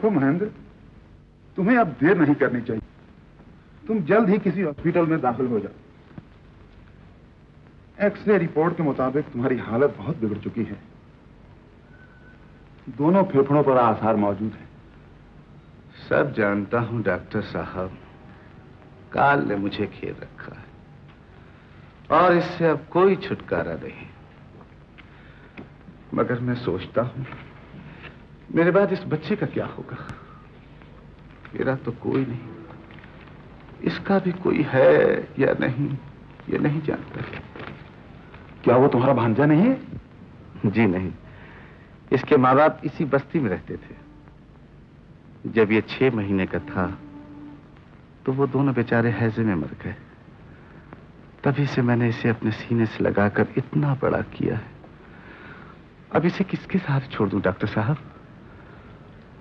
देखो महेंद्र, तुम्हें अब देर नहीं करनी चाहिए। तुम जल्द ही किसी हॉस्पिटल में दाखिल हो जाओ। एक्सरे रिपोर्ट के मुताबिक तुम्हारी हालत बहुत बिगड़ चुकी है। दोनों फेफड़ों पर आसार मौजूद हैं। सब जानता हूं डॉक्टर साहब, काल ने मुझे घेर रखा है और इससे अब कोई छुटकारा नहीं। मगर मैं सोचता हूं मेरे बाद इस बच्चे का क्या होगा। मेरा तो कोई नहीं, इसका भी कोई है या नहीं ये नहीं जानता। क्या वो तुम्हारा भांजा नहीं है? जी नहीं, इसके माँ बाप इसी बस्ती में रहते थे। जब ये 6 महीने का था तो वो दोनों बेचारे हैजे में मर गए। तभी से मैंने इसे अपने सीने से लगाकर इतना बड़ा किया है। अब इसे किसके सहारे छोड़ दूं डॉक्टर साहब?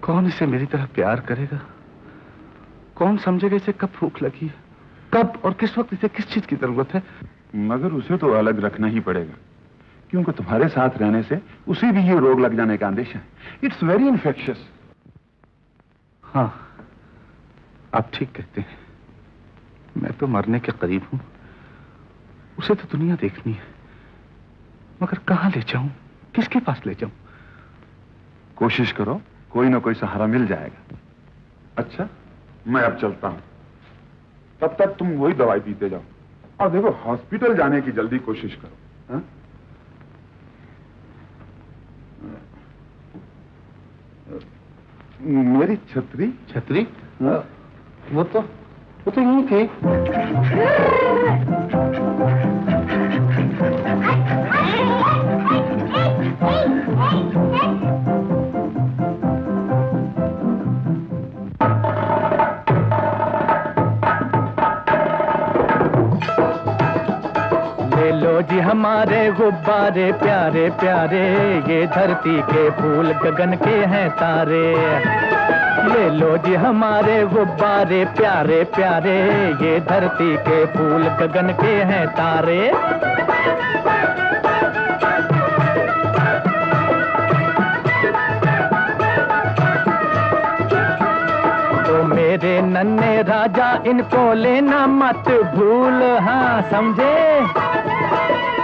कौन इसे मेरी तरह प्यार करेगा? कौन समझेगा इसे कब भूख लगी है, कब और किस वक्त इसे किस चीज की जरूरत है? मगर उसे तो अलग रखना ही पड़ेगा, क्योंकि तुम्हारे साथ रहने से उसे भी ये रोग लग जाने का अंदेशा है। It's very infectious. हाँ, आप ठीक कहते हैं। मैं तो मरने के करीब हूं। उसे तो दुनिया देखनी है, मगर कहां ले जाऊं, किसके पास ले जाऊं? कोशिश करो, कोई ना कोई सहारा मिल जाएगा। अच्छा, मैं अब चलता हूं। तब तक तुम वही दवाई पीते जाओ और देखो हॉस्पिटल जाने की जल्दी कोशिश करो। हा? मेरी छतरी? छतरी? वो तो यहीं थी। ले लो जी हमारे गुब्बारे प्यारे प्यारे, ये धरती के फूल गगन के हैं तारे। ले लो जी हमारे गुब्बारे प्यारे प्यारे, ये धरती के फूल गगन के हैं तारे। तो मेरे नन्हे राजा इनको लेना मत भूल, हाँ समझे?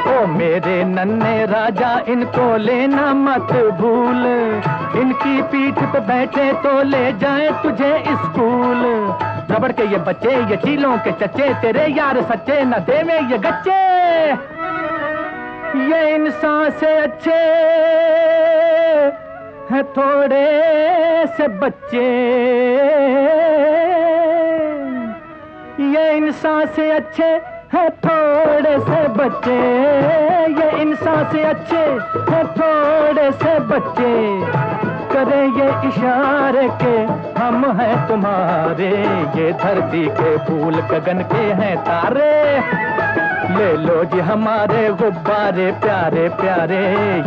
ओ मेरे नन्हे राजा इनको लेना मत भूल, इनकी पीठ पे बैठे तो ले जाए तुझे स्कूल। रबड़ के ये बच्चे, ये चीलों के चच्चे, तेरे यार सच्चे न देवे ये गच्चे। ये इंसान से अच्छे है थोड़े से बच्चे, ये इंसान से अच्छे है थोड़े से बच्चे, ये इंसान से अच्छे है थोड़े से बच्चे। करे ये इशारे के हम हैं तुम्हारे, ये धरती के फूल गगन के हैं तारे। ले लो जी हमारे गुब्बारे प्यारे प्यारे,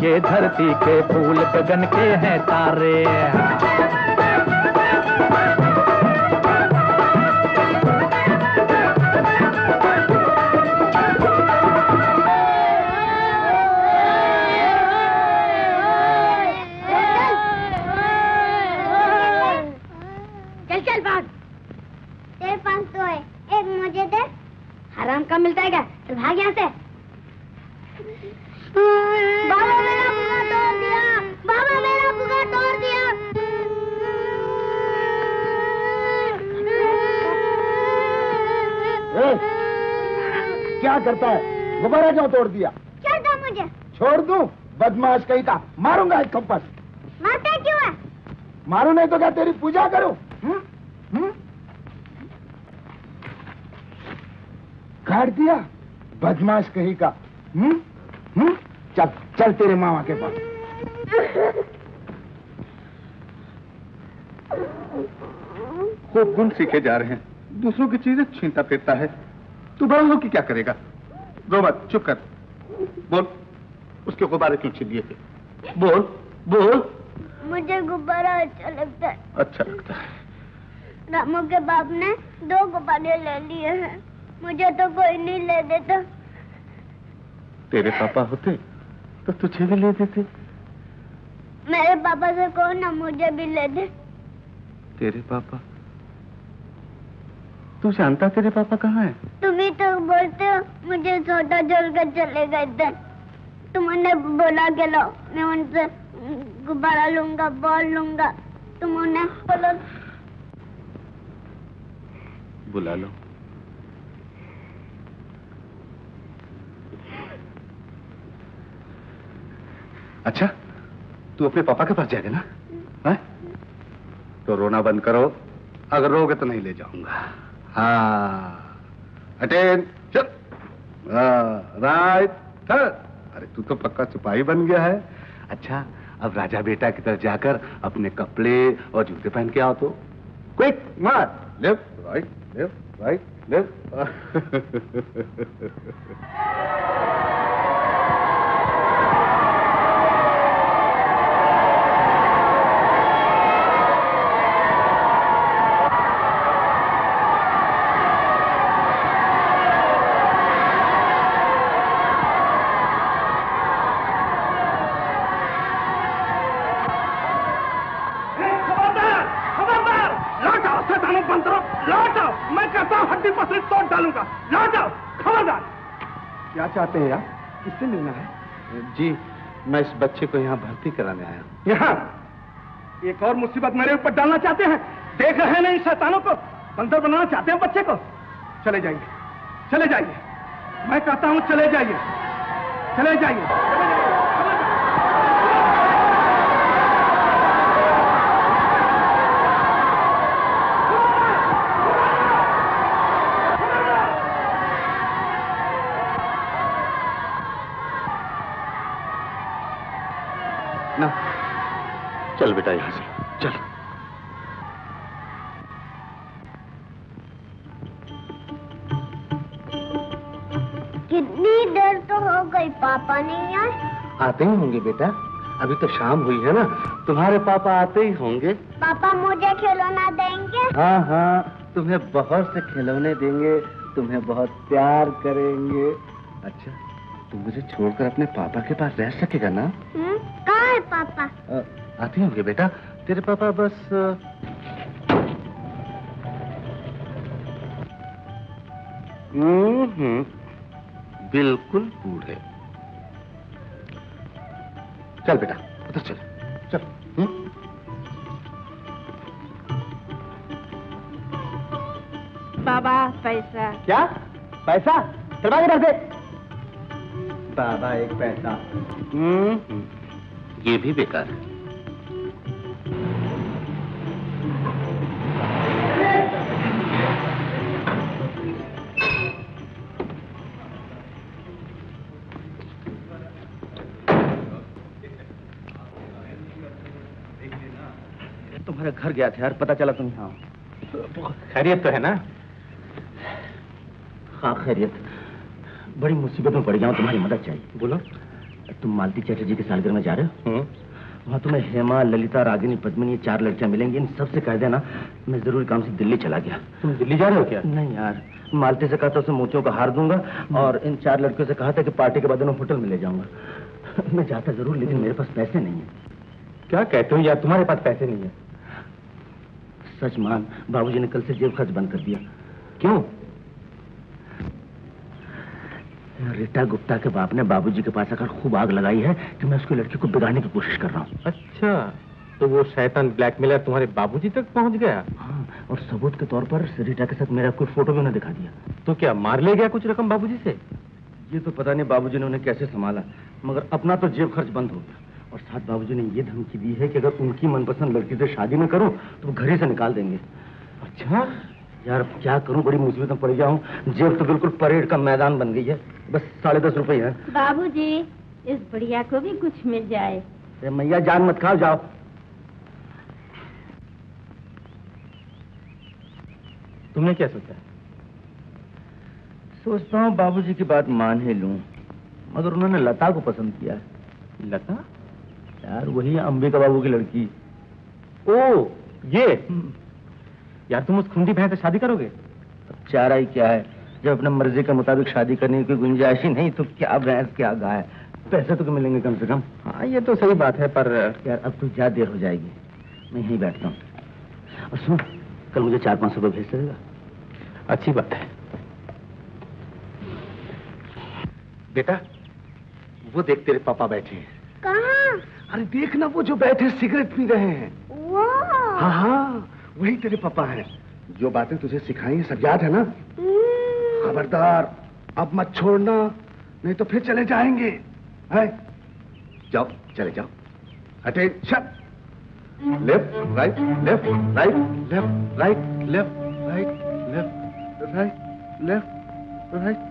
ये धरती के फूल गगन के हैं तारे। हराम कम मिलता है क्या? चल भाग यहाँ से। बाबा मेरा बुआ तोड़ दिया, बाबा मेरा बुआ तोड़ दिया। क्या करता है? गुब्बारा क्यों तोड़ दिया? छोड़ दो मुझे। छोड़ दूं? बदमाश कहीं का, मारूंगा एक थप्पड़। मारता क्यों है? मारू नहीं तो क्या तेरी पूजा करूं? काट दिया बदमाश कहीं का। चल चल तेरे मामा के पास। खूब गुण सीखे जा रहे हैं, दूसरों की चीजें छीनता फिरता है। तू बड़ा हो कि क्या करेगा? रो मत, चुप कर। बोल, उसके गुब्बारे क्यों छीन लिए थे? बोल बोल। मुझे गुब्बारा अच्छा लगता है। अच्छा लगता है? रामू के बाप ने 2 गुब्बारे ले लिए हैं, मुझे तो कोई नहीं ले देता। तेरे पापा होते तो तुझे भी ले देते। मेरे पापा से कहो ना मुझे भी ले दे। तेरे पापा? तू जानता तेरे पापा कहाँ है? तुम ही तो बोलते हो मुझे छोटा छोड़कर चले गए थे। तुम उन्हें बोला के लो, मैं उनसे गुब्बारा लूंगा, बॉल लूंगा। तुम उन्हें बोलो। बुला लो। अच्छा, तू अपने पापा के पास जाएगा ना? है? तो रोना बंद करो, अगर रोगे तो नहीं ले जाऊंगा। हाँ, अटेंशन, राइट, अरे तू तो पक्का सिपाही बन गया है। अच्छा, अब राजा बेटा की तरफ जाकर अपने कपड़े और जूते पहन के आओ तो। क्विक, मार, left right left right left. क्या चाहते हैं आप? किससे मिलना है? जी, मैं इस बच्चे को यहाँ भर्ती कराने आया हूँ। यहाँ एक और मुसीबत मेरे ऊपर डालना चाहते हैं? देख रहे हैं ना इन शैतानों को, बंदर बनाना चाहते हैं बच्चे को। चले जाइए, चले जाइए, मैं कहता हूँ चले जाइए, चले जाइए। ना, चल बेटा यहाँ से, चल। कितनी देर तो हो गई, पापा नहीं आए? आते ही होंगे बेटा, अभी तो शाम हुई है ना, तुम्हारे पापा आते ही होंगे। पापा मुझे खिलौना देंगे? हाँ हाँ, तुम्हें बहुत से खिलौने देंगे, तुम्हें बहुत प्यार करेंगे। अच्छा, तुम मुझे छोड़कर अपने पापा के पास रह सकेगा ना? कहाँ है पापा? आते होंगे बेटा, तेरे पापा बस बिल्कुल बूढ़े। चल बेटा, उधर चल, चल। बाबा पैसा। क्या पैसा? चलवा के रख दे। बाबा एक पैसा। ये भी बेकार है। तुम्हारे घर गया था यार, पता चला तुम यहाँ। खैरियत तो है ना? हाँ खैरियत, बड़ी मुसीबत में पड़ गया हूँ, तुम्हारी मदद चाहिए। बोलो। तुम मालती चैटर्जी के सालगिरह में जा रहे हो? वहाँ तुम्हें हेमा, ललिता, रागिनी, पद्मिनी, ये 4 लड़कियां मिलेंगी। इन सबसे कह देना मैं जरूरी काम से दिल्ली चला गया। तुम दिल्ली जा रहे हो क्या? नहीं यार, मालती से कहा था उसे मोतियों का हार दूंगा और इन 4 लड़कियों से कहा था कि पार्टी के बाद उन्हें होटल में ले जाऊंगा। मैं जाता जरूर, लेकिन मेरे पास पैसे नहीं है। क्या कहते हो यार, तुम्हारे पास पैसे नहीं है? सच मान, बाबूजी ने कल से जेब खर्च बंद कर दिया। क्यों? रीटा गुप्ता के बाप ने बाबूजी के पास आकर खूब आग लगाई है कि मैं उसकी लड़की को बिगाड़ने की कोशिश कर रहा हूँ। अच्छा, तो वो शैतान ब्लैकमेलर तुम्हारे बाबूजी तक पहुंच गया? हाँ, और सबूत के तौर पर रीटा के साथ मेरा कोई फोटो भी उन्हें दिखा दिया। तो क्या मार ले गया कुछ रकम बाबूजी से? ये तो पता नहीं बाबूजी ने उन्हें कैसे संभाला, मगर अपना तो जेब खर्च बंद हो गया। और साथ बाबूजी ने ये धमकी दी है कि अगर उनकी मनपसंद लड़की से शादी न करूं तो वो घर ही से निकाल देंगे। अच्छा यार, अब क्या करूं, बड़ी मुसीबत में पड़ गया हूं। जेब तो बिल्कुल परेड का मैदान बन गई है। बस 10.5 रुपए है। बाबूजी, इस बढ़िया को भी कुछ मिल जाए। मैया जान मत खाओ, जाओ। तुमने क्या सोचा? सोचता हूँ बाबूजी की बात मान ही लूं, मगर उन्होंने लता को पसंद किया है। लता? यार वही अंबिका बाबू की लड़की। ओ, ये यार, तुम उस खुंडी बहन से शादी करोगे? अब चारा ही क्या है, जब अपने मर्जी के मुताबिक शादी करने की कोई गुंजाइश ही नहीं तो क्या भैंस क्या गाय। पैसे तो मिलेंगे कम से कम। हाँ, ये तो सही बात है, पर यार अब तो ज्यादा देर हो जाएगी, मैं यहीं बैठता हूँ। और सुन, कल मुझे 4-5 रुपए भेज देगा। अच्छी बात है। बेटा, वो देख तेरे पापा बैठे हैं। कहाँ? अरे देखना, वो जो बैठे सिगरेट पी रहे हैं। वाह। हाँ, वही तेरे पापा हैं। जो बातें तुझे सिखाई सब याद है ना? खबरदार, अब मत छोड़ना, नहीं तो फिर चले जाएंगे। है? जाओ, चले जाओ। Attention. Left right left right left right left right left right left right.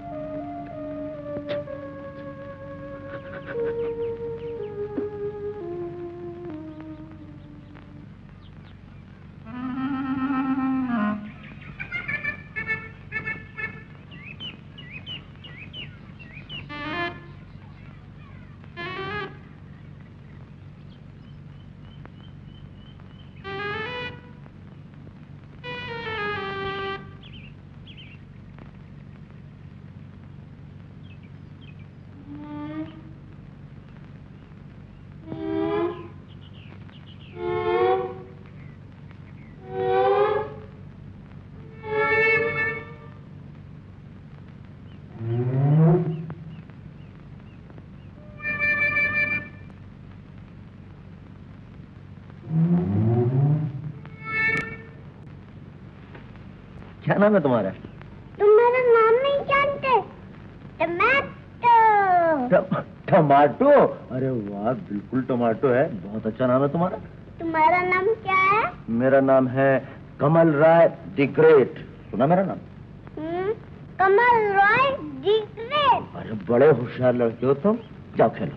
क्या नाम है तुम्हारा? तुम मेरा नाम नहीं जानते? टमाटो। टमाटो? अरे वाह, बिल्कुल टमाटो है। बहुत अच्छा नाम है तुम्हारा। तुम्हारा नाम क्या है? मेरा नाम है कमल राय द ग्रेट। सुना मेरा नाम? कमल राय द ग्रेट। अरे बड़े होशियार लड़के हो तुम। जाओ खेलो।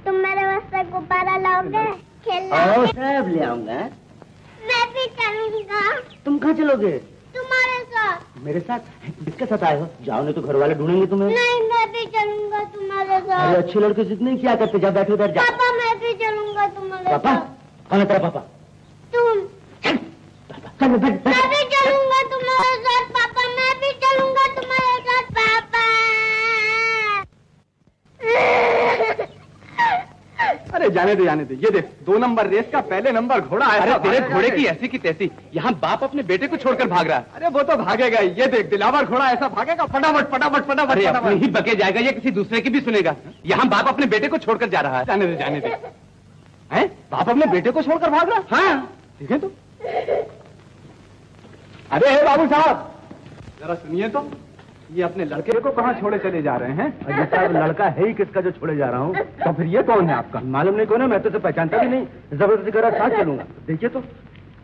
तुम मेरे वास्ते गुब्बारा लाओगे? खेलना? सब ले आऊंगा। मैं भी चलूंगा। तुम कहाँ चलोगे? तुम्हारे साथ। मेरे साथ? किसके साथ आए हो? जाओ, नहीं तो घर वाले ढूंढेंगे तुम्हें। नहीं, मैं भी चलूंगा तुम्हारे साथ। अरे अच्छे लड़के जितने क्या करते, जाओ बैठो उधर। जाओ। पापा, मैं भी चलूंगा तुम्हारे पापा? साथ। कौन है तेरा पापा? तुम। चल बैठ। मैं भी चलूंगा तुम्हारे साथ पापा, मैं भी चलूंगा तुम्हारे साथ पापा। अरे जाने दे। ये देख, 2 नंबर रेस का पहले नंबर घोड़ा आया। अरे तेरे घोड़े की ऐसी की तैसी, यहाँ बाप अपने बेटे को छोड़कर भाग रहा है। अरे वो तो भागेगा ही। ये देख, दिलावर घोड़ा ऐसा भागेगा, फटाफट फटाफट फटाफट। अरे अपने ही बके जाएगा, ये किसी दूसरे की भी सुनेगा। यहाँ बाप अपने बेटे को छोड़कर जा रहा है। जाने दे। हैं? बाप अपने बेटे को छोड़कर भाग रहा? हाँ, ठीक है। तो अरे हे बाबू साहब, जरा सुनिए तो, ये अपने लड़के को कहाँ छोड़े चले जा रहे हैं? अरे साहब, लड़का है ही किसका जो छोड़े जा रहा हूँ? तो फिर ये कौन है आपका? मालूम नहीं कौन है, मैं तो उसे पहचानता भी नहीं। जबरदस्ती करा साथ चलूंगा। देखिए तो।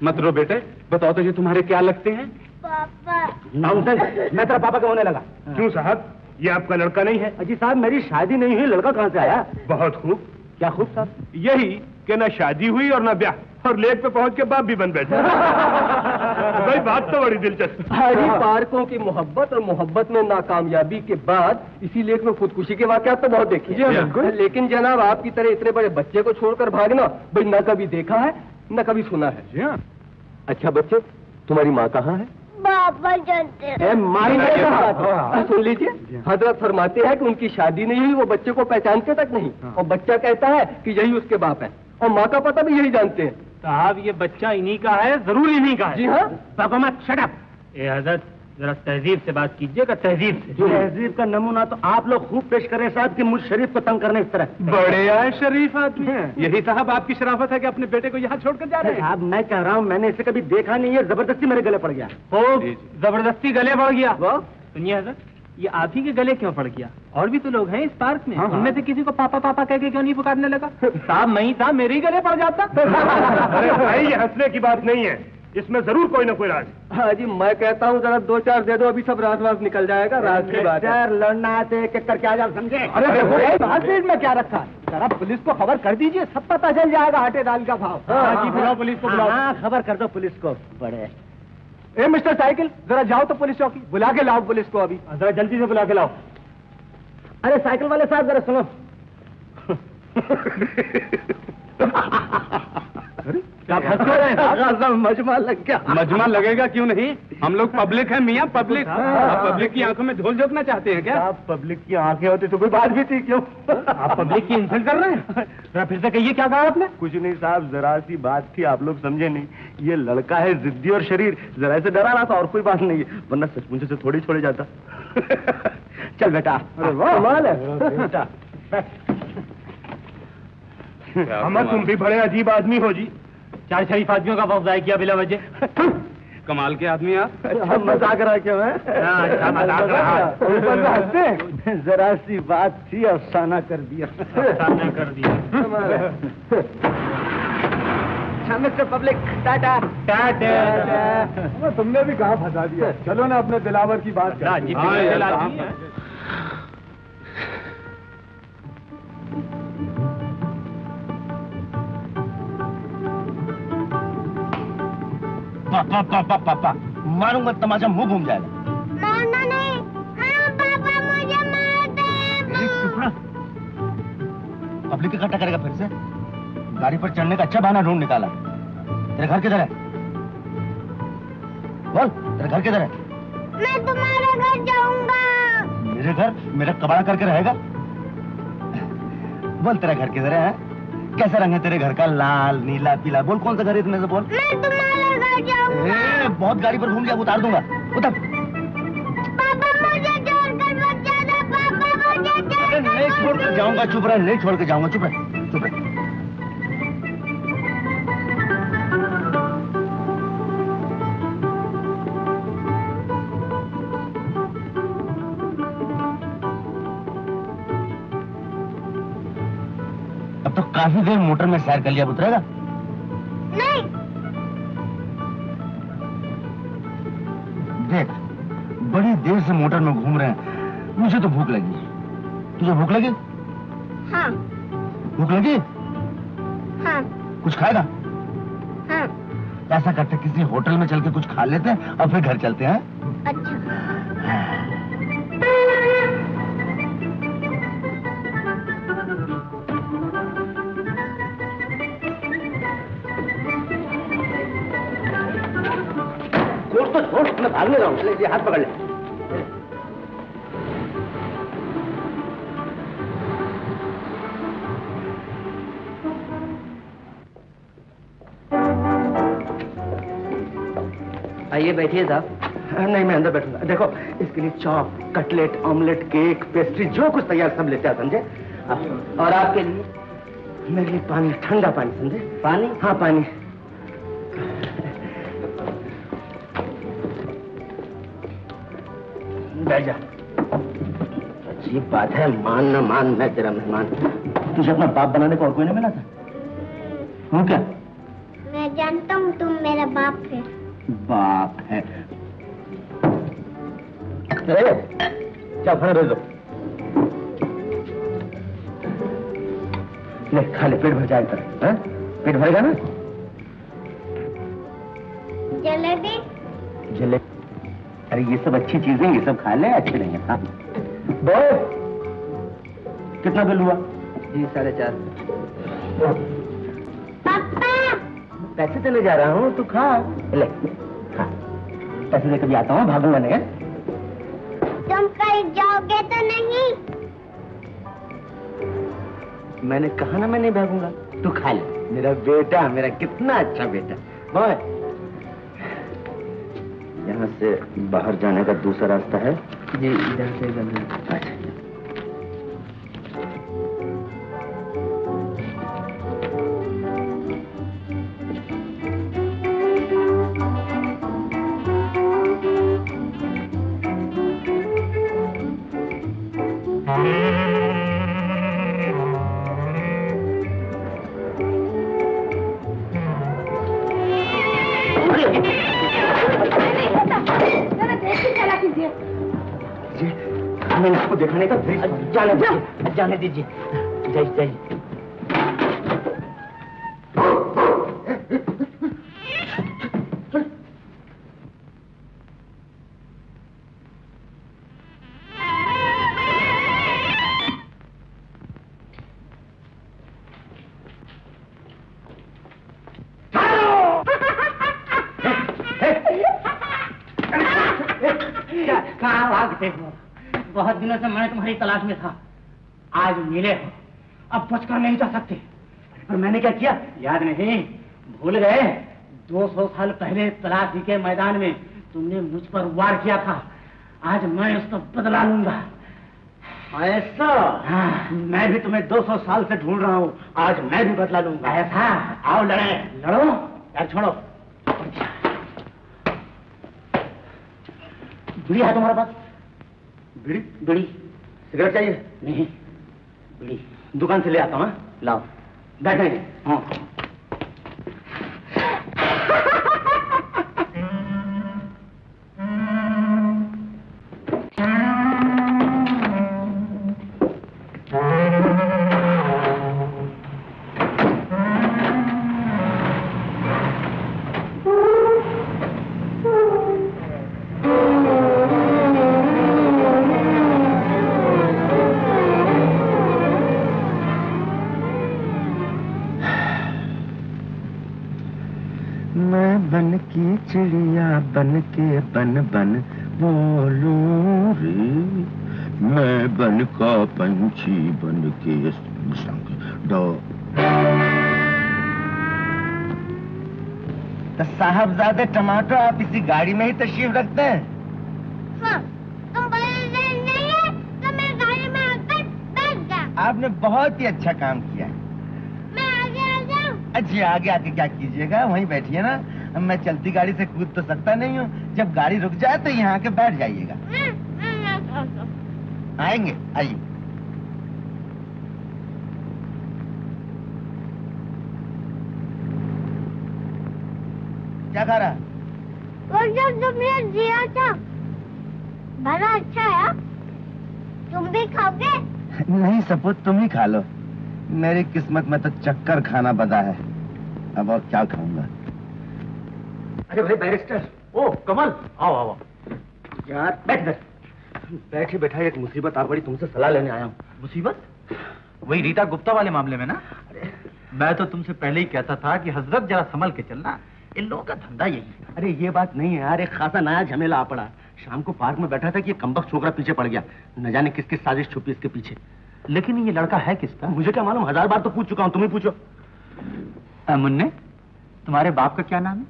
मत रो बेटे, बताओ तो ये तुम्हारे क्या लगते हैं? पापा। नॉनसेंस, मैं तेरा पापा का होने लगा। क्यों साहब, ये आपका लड़का नहीं है? अजी साहब, मेरी शादी नहीं हुई, लड़का कहाँ से आया? बहुत खूब। क्या खूब साहब? यही कि न शादी हुई और न ब्याह, और लेक पे पहुंच के बाप भी बन बैठे। भाई बात तो बड़ी दिलचस्प। हरी पार्कों की मोहब्बत और मोहब्बत में नाकामयाबी के बाद इसी लेख में खुदकुशी के वाकयात तो बहुत देखे हैं। लेकिन जनाब, आपकी तरह इतने बड़े बच्चे को छोड़कर भागना भाई न कभी देखा है न कभी सुना है। अच्छा बच्चे, तुम्हारी माँ कहाँ है? पापा जानते हैं। सुन लीजिए, हजरत फरमाते हैं कि उनकी शादी नहीं हुई, वो बच्चे को पहचानते तक नहीं, और बच्चा कहता है कि यही उसके बाप है, और माँ का पता भी यही जानते हैं। साहब, ये बच्चा इन्हीं का है, जरूर इन्हीं का है। जी हाँ। पापा मत शट अप। ए हजरत, जरा तहजीब से बात कीजिएगा, तहजीब से। तहजीब का नमूना तो आप लोग खूब पेश कर रहे हैं साहब, कि मुझ शरीफ को तंग करने इस तरह। बड़े आए शरीफ आदमी हैं। यही साहब आपकी शराफत है कि अपने बेटे को यहाँ छोड़कर जा रहे हैं। साहब, मैं कह रहा हूँ, मैंने इसे कभी देखा नहीं है, जबरदस्ती मेरे गले पड़ गया। ओ, जबरदस्ती गले पड़ गया। सुनिए हजरत, ये आप ही के गले क्यों पड़ गया? और भी तो लोग हैं इस पार्क में, उनमें से किसी को पापा पापा कह के क्यों नहीं पुकारने लगा? साहब, मैं ही था, मेरे ही गले पड़ जाता। अरे भाई, ये हंसने की बात नहीं है, इसमें जरूर कोई ना कोई राज। हाँ जी, मैं कहता हूँ जरा 2-4 दे दो, अभी सब राज निकल जाएगा। राज की बात है। लड़ना से करके आ जाओ, समझे? अरे में क्या रखा है? जरा पुलिस को खबर कर दीजिए, सब पता चल जाएगा हटे दाल का भाव। हाँ जी, बुलाओ पुलिस को, बुलाओ। हाँ, खबर कर दो पुलिस को। बड़े ए मिस्टर साइकिल, जरा जाओ तो पुलिस चौकी, बुला के लाओ पुलिस को अभी। जरा जल्दी से बुला के लाओ। अरे साइकिल वाले साहब, जरा सुनो। अरे क्या फंस रहे हैं? मजमा लग गया। मजमा लगेगा क्यों नहीं? हम लोग पब्लिक है मियाँ, पब्लिक। आप पब्लिक की आंखों में झोल झोंकना चाहते हैं क्या? आप पब्लिक की आंखें होती तो कोई बात भी थी क्यों? आप पब्लिक की इंसल्ट कर रहे हैं? जरा फिर से कहिए क्या कहा आपने? कुछ नहीं साहब, जरा सी बात थी, आप लोग समझे नहीं। ये लड़का है जिद्दी और शरीर, जरा से डरा रहा था और कोई बात नहीं है, वरना सचमुच से थोड़ी छोड़े जाता। चल बेटा। अरे वाह, कमाल है बेटा। हम तुम भी बड़े अजीब आदमी हो जी। 4 शरीफ आदमियों का वक्त किया बिला वजह। कमाल के आदमी आप। अच्छा मजाक रहा क्यों है? अच्छा मजाक रहा। ऊपर से हंसते हैं। जरा सी बात थी, अफसाना कर दिया। अफसाना कर दिया। Mister public, Tata Tata. तुमने भी कहाँ फंसा दिया। चलो ना अपने दिलावर की बात करते हैं। पापा मारूंगा, तमाशा मुंह घूम जाएगा। मारना नहीं। हाँ पापा मुझे मार दे। पब्लिक इकट्ठा करेगा फिर से? गाड़ी पर चढ़ने का अच्छा बहाना ढूंढ निकाला। तेरे घर किधर है? बोल, तेरे घर किधर है? मैं तुम्हारे घर जाऊंगा। मेरे घर? मेरा कबाड़ा करके रहेगा? बोल, तेरा घर किधर है? कैसा रंग है तेरे घर का? लाल, नीला, पीला? बोल, कौन सा घर है इतने से? बोल। मैं तुम्हारे घर जाऊंगा। बहुत गाड़ी पर घूम जा, उतार दूंगा। उतर। पापा मुझे छोड़कर मत जाना। पापा मुझे छोड़कर नहीं छोड़ के जाऊंगा, चुप रह। नहीं छोड़ के जाऊंगा, चुप रह, चुप रह। अब तो काफी देर मोटर में सैर कर लिया, उतरेगा? नहीं। देख, बड़ी देर से मोटर में घूम रहे हैं, मुझे तो भूख लगी। तुझे भूख लगी? हाँ। भूख लगी? हाँ। कुछ खाएगा? हाँ। ऐसा करते, किसी होटल में चल के कुछ खा लेते हैं और फिर घर चलते हैं। अच्छा। छोड़ तो छोड़, मैं भागने रहा हूँ। ले, हाथ पकड़ ले। आइए बैठिए साहब। नहीं, मैं अंदर बैठूंगा। देखो, इसके लिए chop, cutlet, omelette, cake, pastry, जो कुछ तैयार सब लेते हैं, समझे? और आपके लिए? मेरे लिए पानी, ठंडा पानी, समझे? पानी? हाँ, पानी। बैठ जा। अजीब बात है, मान ना मान, मैं तेरा मेहमान। तुझे अपना बाप बनाने को और कोई नहीं मिला था? हूँ क्या? मैं जानता हूँ तुम मेरा बाप है। बाप है। क्या खाना भेज दो। ले, खा ले, पेट भर जाए तेरा। हैं? पेट भरेगा ना? जलेबी? जलेबी? अरे ये सब अच्छी चीजें, ये सब खा ले, अच्छे नहीं है। बॉय, कितना बिल हुआ? जी 4.5। पापा। पैसे देने जा रहा हूँ, तू खा ले, खा। पैसे देकर भी आता हूँ, भागूंगा नहीं। तुम कहीं जाओगे तो नहीं? मैंने कहा ना मैं नहीं भागूंगा। तू खा ले। मेरा बेटा, मेरा कितना अच्छा बेटा। बॉय, यहाँ से बाहर जाने का दूसरा रास्ता है? जी इधर से इधर। अच्छा। मैंने इसको दिखाने का जाने दीजिए। जाइए। भागते हो। बहुत दिनों से मैं तुम्हारी तलाश में था, आज मिले हो, अब बचकर नहीं जा सकते। पर मैंने क्या किया याद नहीं, भूल गए? 200 साल पहले तलाशी के मैदान में तुमने मुझ पर वार किया था, आज मैं उसका बदला लूंगा। ऐसा? हाँ, मैं भी तुम्हें 200 साल से ढूंढ रहा हूँ, आज मैं भी बदला लूंगा। ऐसा? आओ लड़े। लड़ो यार, छोड़ो। बीड़ी है तुम्हारे पास? बीड़ी? बीड़ी सिगरेट चाहिए? नहीं, बीड़ी दुकान से ले आता हूँ। लाओ, बैठेंगे। हाँ। चिड़िया बन के बन बन बोलूं रे, मैं बन का पंछी बन के तो साहबजादे टमाटर आप इसी गाड़ी में ही तशरीफ रखते हैं? हाँ, तुम नहीं है तो मैं गाड़ी में आकर बैठ जा। आपने बहुत ही अच्छा काम किया। मैं आगे आ जाऊं? अच्छा, आगे आके क्या कीजिएगा, वहीं बैठिए ना। मैं चलती गाड़ी से कूद तो सकता नहीं हूँ, जब गाड़ी रुक जाए तो यहाँ आके बैठ जाइएगा। आएंगे, आइए। क्या खा रहा? वो जो तुमने दिया था बड़ा अच्छा है, तुम भी खाओगे? नहीं सपूत, तुम ही खा लो, मेरी किस्मत में तो चक्कर खाना बदा है, अब और क्या खाऊंगा। अरे भाई बैरिस्टर, ओ कमल, आओ आओ यार, बैठ इधर। बैठे बैठा एक मुसीबत आ पड़ी, तुमसे सलाह लेने आया हूँ। मुसीबत? वही रीता गुप्ता वाले मामले में ना? अरे मैं तो तुमसे पहले ही कहता था कि हजरत जरा संभल के चलना, इन लोगों का धंधा यही है। अरे ये बात नहीं है यार, एक खासा नया झमेला आ पड़ा। शाम को पार्क में बैठा था कि कमबख्त छोकरा पीछे पड़ गया, न जाने किस किस साजिश छुपी इसके पीछे। लेकिन ये लड़का है किसका? मुझे क्या मालूम, 1000 बार तो पूछ चुका हूँ, तुम ही पूछो। मुन्ने, तुम्हारे बाप का क्या नाम है?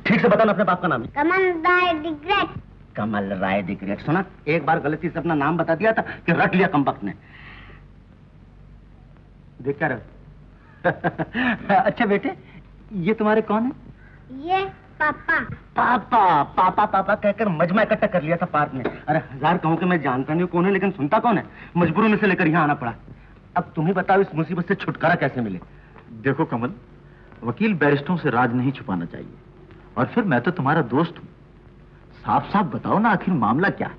ठीक से बताना अपने बाप का नाम। कमल राय डिग्रेट। कमल राय डिग्रेट। सुना, एक बार गलती से अपना नाम बता दिया था कि रट लिया कमबख्त ने। देख क्या रहे? अच्छा बेटे, ये तुम्हारे कौन है? ये पापा। पापा पापा पापा कहकर मजमा इकट्ठा कर लिया था पार्क में। अरे 1000 कहूं कि मैं जानता नहीं कौन है, लेकिन सुनता कौन है। मजबूरी में से लेकर यहाँ आना पड़ा। अब तुम ही बताओ, इस मुसीबत से छुटकारा कैसे मिले? देखो कमल, वकील बैरिस्टरों से राज नहीं छुपाना चाहिए, और फिर मैं तो तुम्हारा दोस्त हूँ। साफ साफ बताओ ना, आखिर मामला क्या है?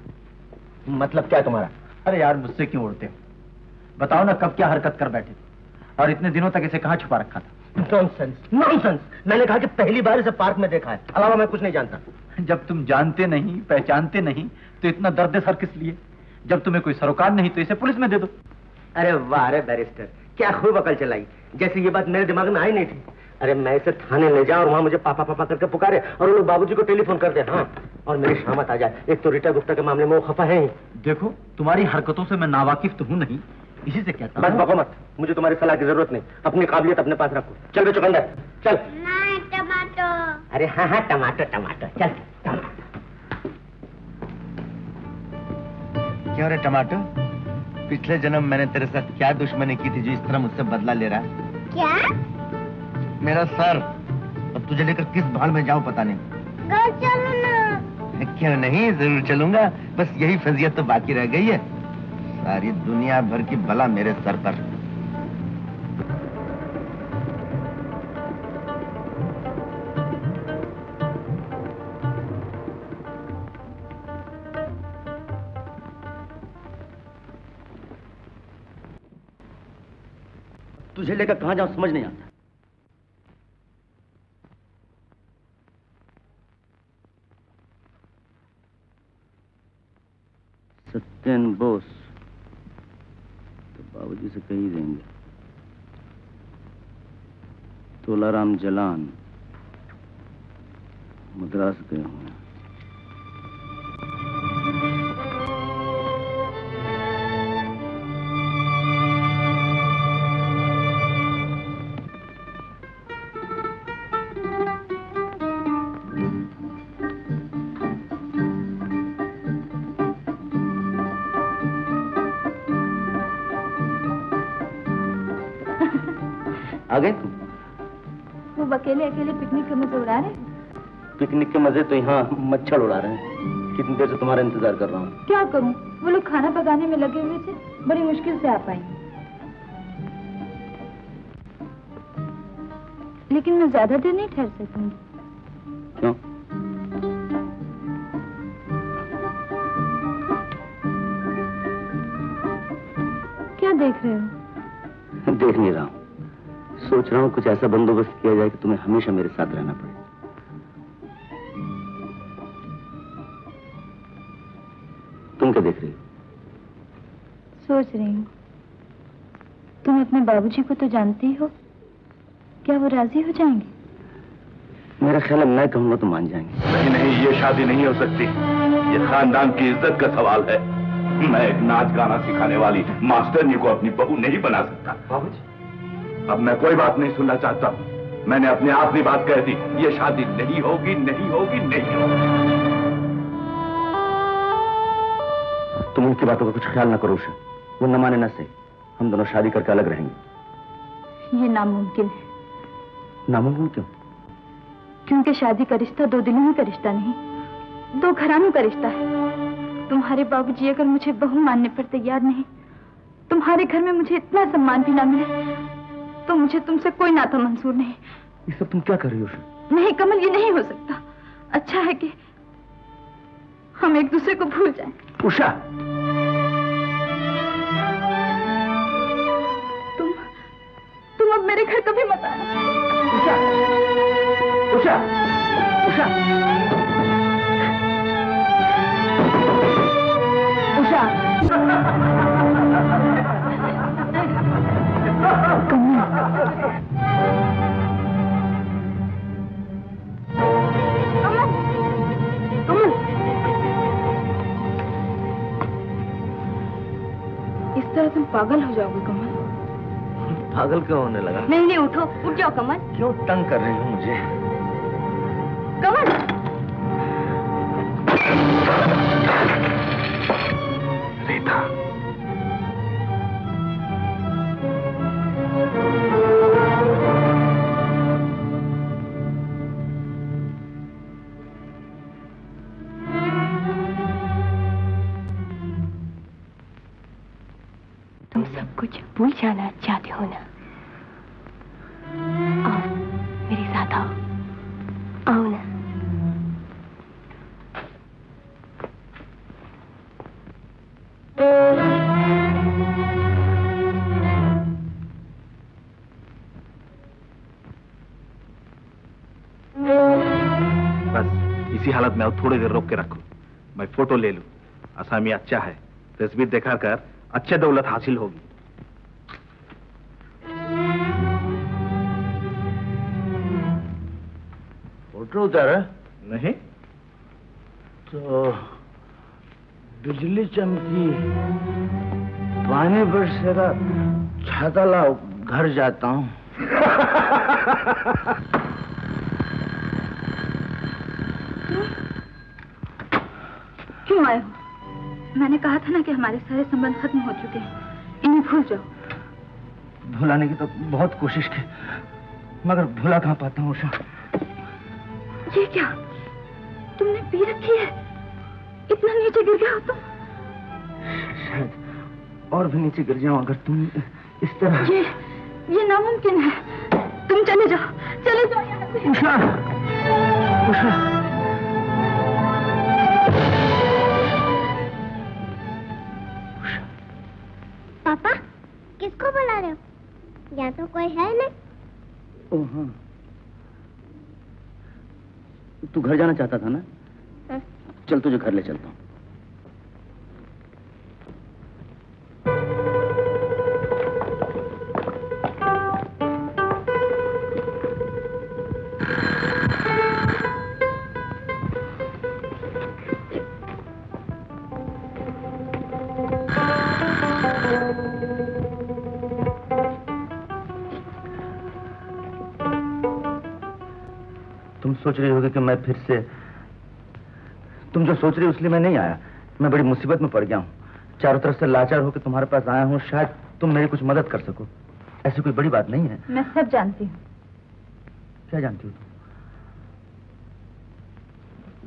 मतलब क्या है तुम्हारा? अरे यार, मुझसे क्यों उड़ते हो? बताओ ना, कब क्या हरकत कर बैठे थे और इतने दिनों तक इसे कहाँ छुपा रखा था? Nonsense, nonsense. मैंने कहा कि पहली बार इसे पार्क में देखा है, अलावा मैं कुछ नहीं जानता। जब तुम जानते नहीं, पहचानते नहीं, तो इतना दर्द सर किस लिए? जब तुम्हें कोई सरोकार नहीं तो इसे पुलिस में दे दो। अरे वाह रे बैरिस्टर, क्या खूब अकल चलाई, जैसे ये बात मेरे दिमाग में आई नहीं थी। अरे मैं इसे थाने ले जाऊं और वहां मुझे पापा पापा करके पुकारे और वो लोग बाबूजी को टेलीफोन कर दे। हाँ, और मेरी शामत आ जाए। एक तो रीटा गुप्ता के मामले में वो खफा है ही। देखो, तुम्हारी हरकतों से मैं नावाकिफ तो हूं नहीं, इसी से कहता हूं। बस बको मत, मुझे तुम्हारी सलाह की जरूरत नहीं। अपनी काबिलियत अपने पास रखो। चल बे चुकंदर, चल। नहीं, टमाटर। अरे हाँ हाँ, टमाटर टमाटर, चल टमाटर। क्यों रे टमाटर, पिछले जन्म मैंने तेरे साथ क्या दुश्मनी की थी जो इस तरह मुझसे बदला ले रहा है? क्या? मेरा सर। अब तुझे लेकर किस भाड़ में जाऊं पता नहीं। घर चलो ना। क्यों नहीं, जरूर चलूंगा, बस यही फजीयत तो बाकी रह गई है। सारी दुनिया भर की बला मेरे सर पर। तुझे लेकर कहां जाऊं समझ नहीं आता। सत्यन बोस तो बाबूजी से कही देंगे। तोलाराम जलान मद्रास गए हुए। आ गए तुम? वो अकेले अकेले पिकनिक के मजे उड़ा रहे? पिकनिक के मजे तो यहाँ मच्छर उड़ा रहे हैं। कितनी देर से तुम्हारा इंतजार कर रहा हूँ। क्या करूं, वो लोग खाना पकाने में लगे हुए थे, बड़ी मुश्किल से आ पाई। लेकिन मैं ज्यादा देर नहीं ठहर सकूंगी। क्यों? क्या देख रहे हो? देख नहीं रहा हूँ, सोच रहा हूँ कुछ ऐसा बंदोबस्त किया जाए कि तुम्हें हमेशा मेरे साथ रहना पड़े। तुम क्या देख रही हो? सोच रही हूँ, तुम अपने बाबूजी को तो जानती हो, क्या वो राजी हो जाएंगे? मेरा ख्याल है मैं कहूंगा तो मान जाएंगे। नहीं नहीं, ये शादी नहीं हो सकती। ये खानदान की इज्जत का सवाल है। मैं एक नाच गाना सिखाने वाली मास्टरनी को अपनी बहू नहीं बना सकता। बाबूजी, अब मैं कोई बात नहीं सुनना चाहता हूँ। मैंने अपनी आखिरी बात कह दी, ये शादी नहीं होगी, नहीं होगी, नहीं होगी। तुम उनकी बातों का कुछ ख्याल ना करो उषा, वो न माने न सही, हम दोनों शादी करके अलग रहेंगे। ये नामुमकिन है। नामुमकिन क्यों? क्योंकि शादी का रिश्ता दो दिलों का रिश्ता नहीं, दो घरानों का रिश्ता है। तुम्हारे बाबूजी अगर मुझे बहू मानने पर तैयार नहीं, तुम्हारे घर में मुझे इतना सम्मान भी ना मिले, तो मुझे तुमसे कोई नाता मंजूर नहीं। ये सब तुम क्या कर रही हो उषा? नहीं कमल, ये नहीं हो सकता। अच्छा है कि हम एक दूसरे को भूल जाएं। उषा, तुम अब मेरे घर कभी मत आना। उषा, उषा, उषा, उषा। इस तरह तुम पागल हो जाओगे कमल। पागल क्यों होने लगा? नहीं नहीं, उठो, उठ जाओ कमल। क्यों तंग कर रही हो मुझे? कमल, रीता, तुम सब कुछ भूल जाना चाहते हो ना? आओ मेरे साथ आओ, आओ ना। बस इसी हालत में अब थोड़ी देर रोक के रखो, मैं फोटो ले लूं। आसामी अच्छा है, तस्वीर दिखाकर अच्छे दौलत हासिल होगी। फोटो उतारा? नहीं तो बिजली चमकी, पानी बरसेगा, छाता लाओ, घर जाता हूँ। क्यों आए हो? मैंने कहा था ना कि हमारे सारे संबंध खत्म हो चुके हैं, इन्हें भूल जाओ। भुलाने की तो बहुत कोशिश की, मगर भुला कहाँ पाता हूँ उषा। ये क्या, तुमने पी रखी है? इतना नीचे गिर गया हो तुम? शायद और भी नीचे गिर जाऊं अगर तुम इस तरह। ये नामुमकिन है। तुम चले जाओ, चले जाओ यहाँ से। उषा, उषा। पापा, किसको बुला रहे हो? यहाँ तो कोई है नहीं। ओह हाँ, तू घर जाना चाहता था ना? हाँ। चल तुझे घर ले चलता हूँ। तुम सोच रही होगी कि मैं फिर से, तुम जो सोच रही हो इसलिए मैं नहीं आया। मैं बड़ी मुसीबत में पड़ गया हूँ, चारों तरफ से लाचार होकर तुम्हारे पास आया हूँ, शायद तुम मेरी कुछ मदद कर सको। ऐसी कोई बड़ी बात नहीं है। मैं सब जानती हूँ। क्या जानती हो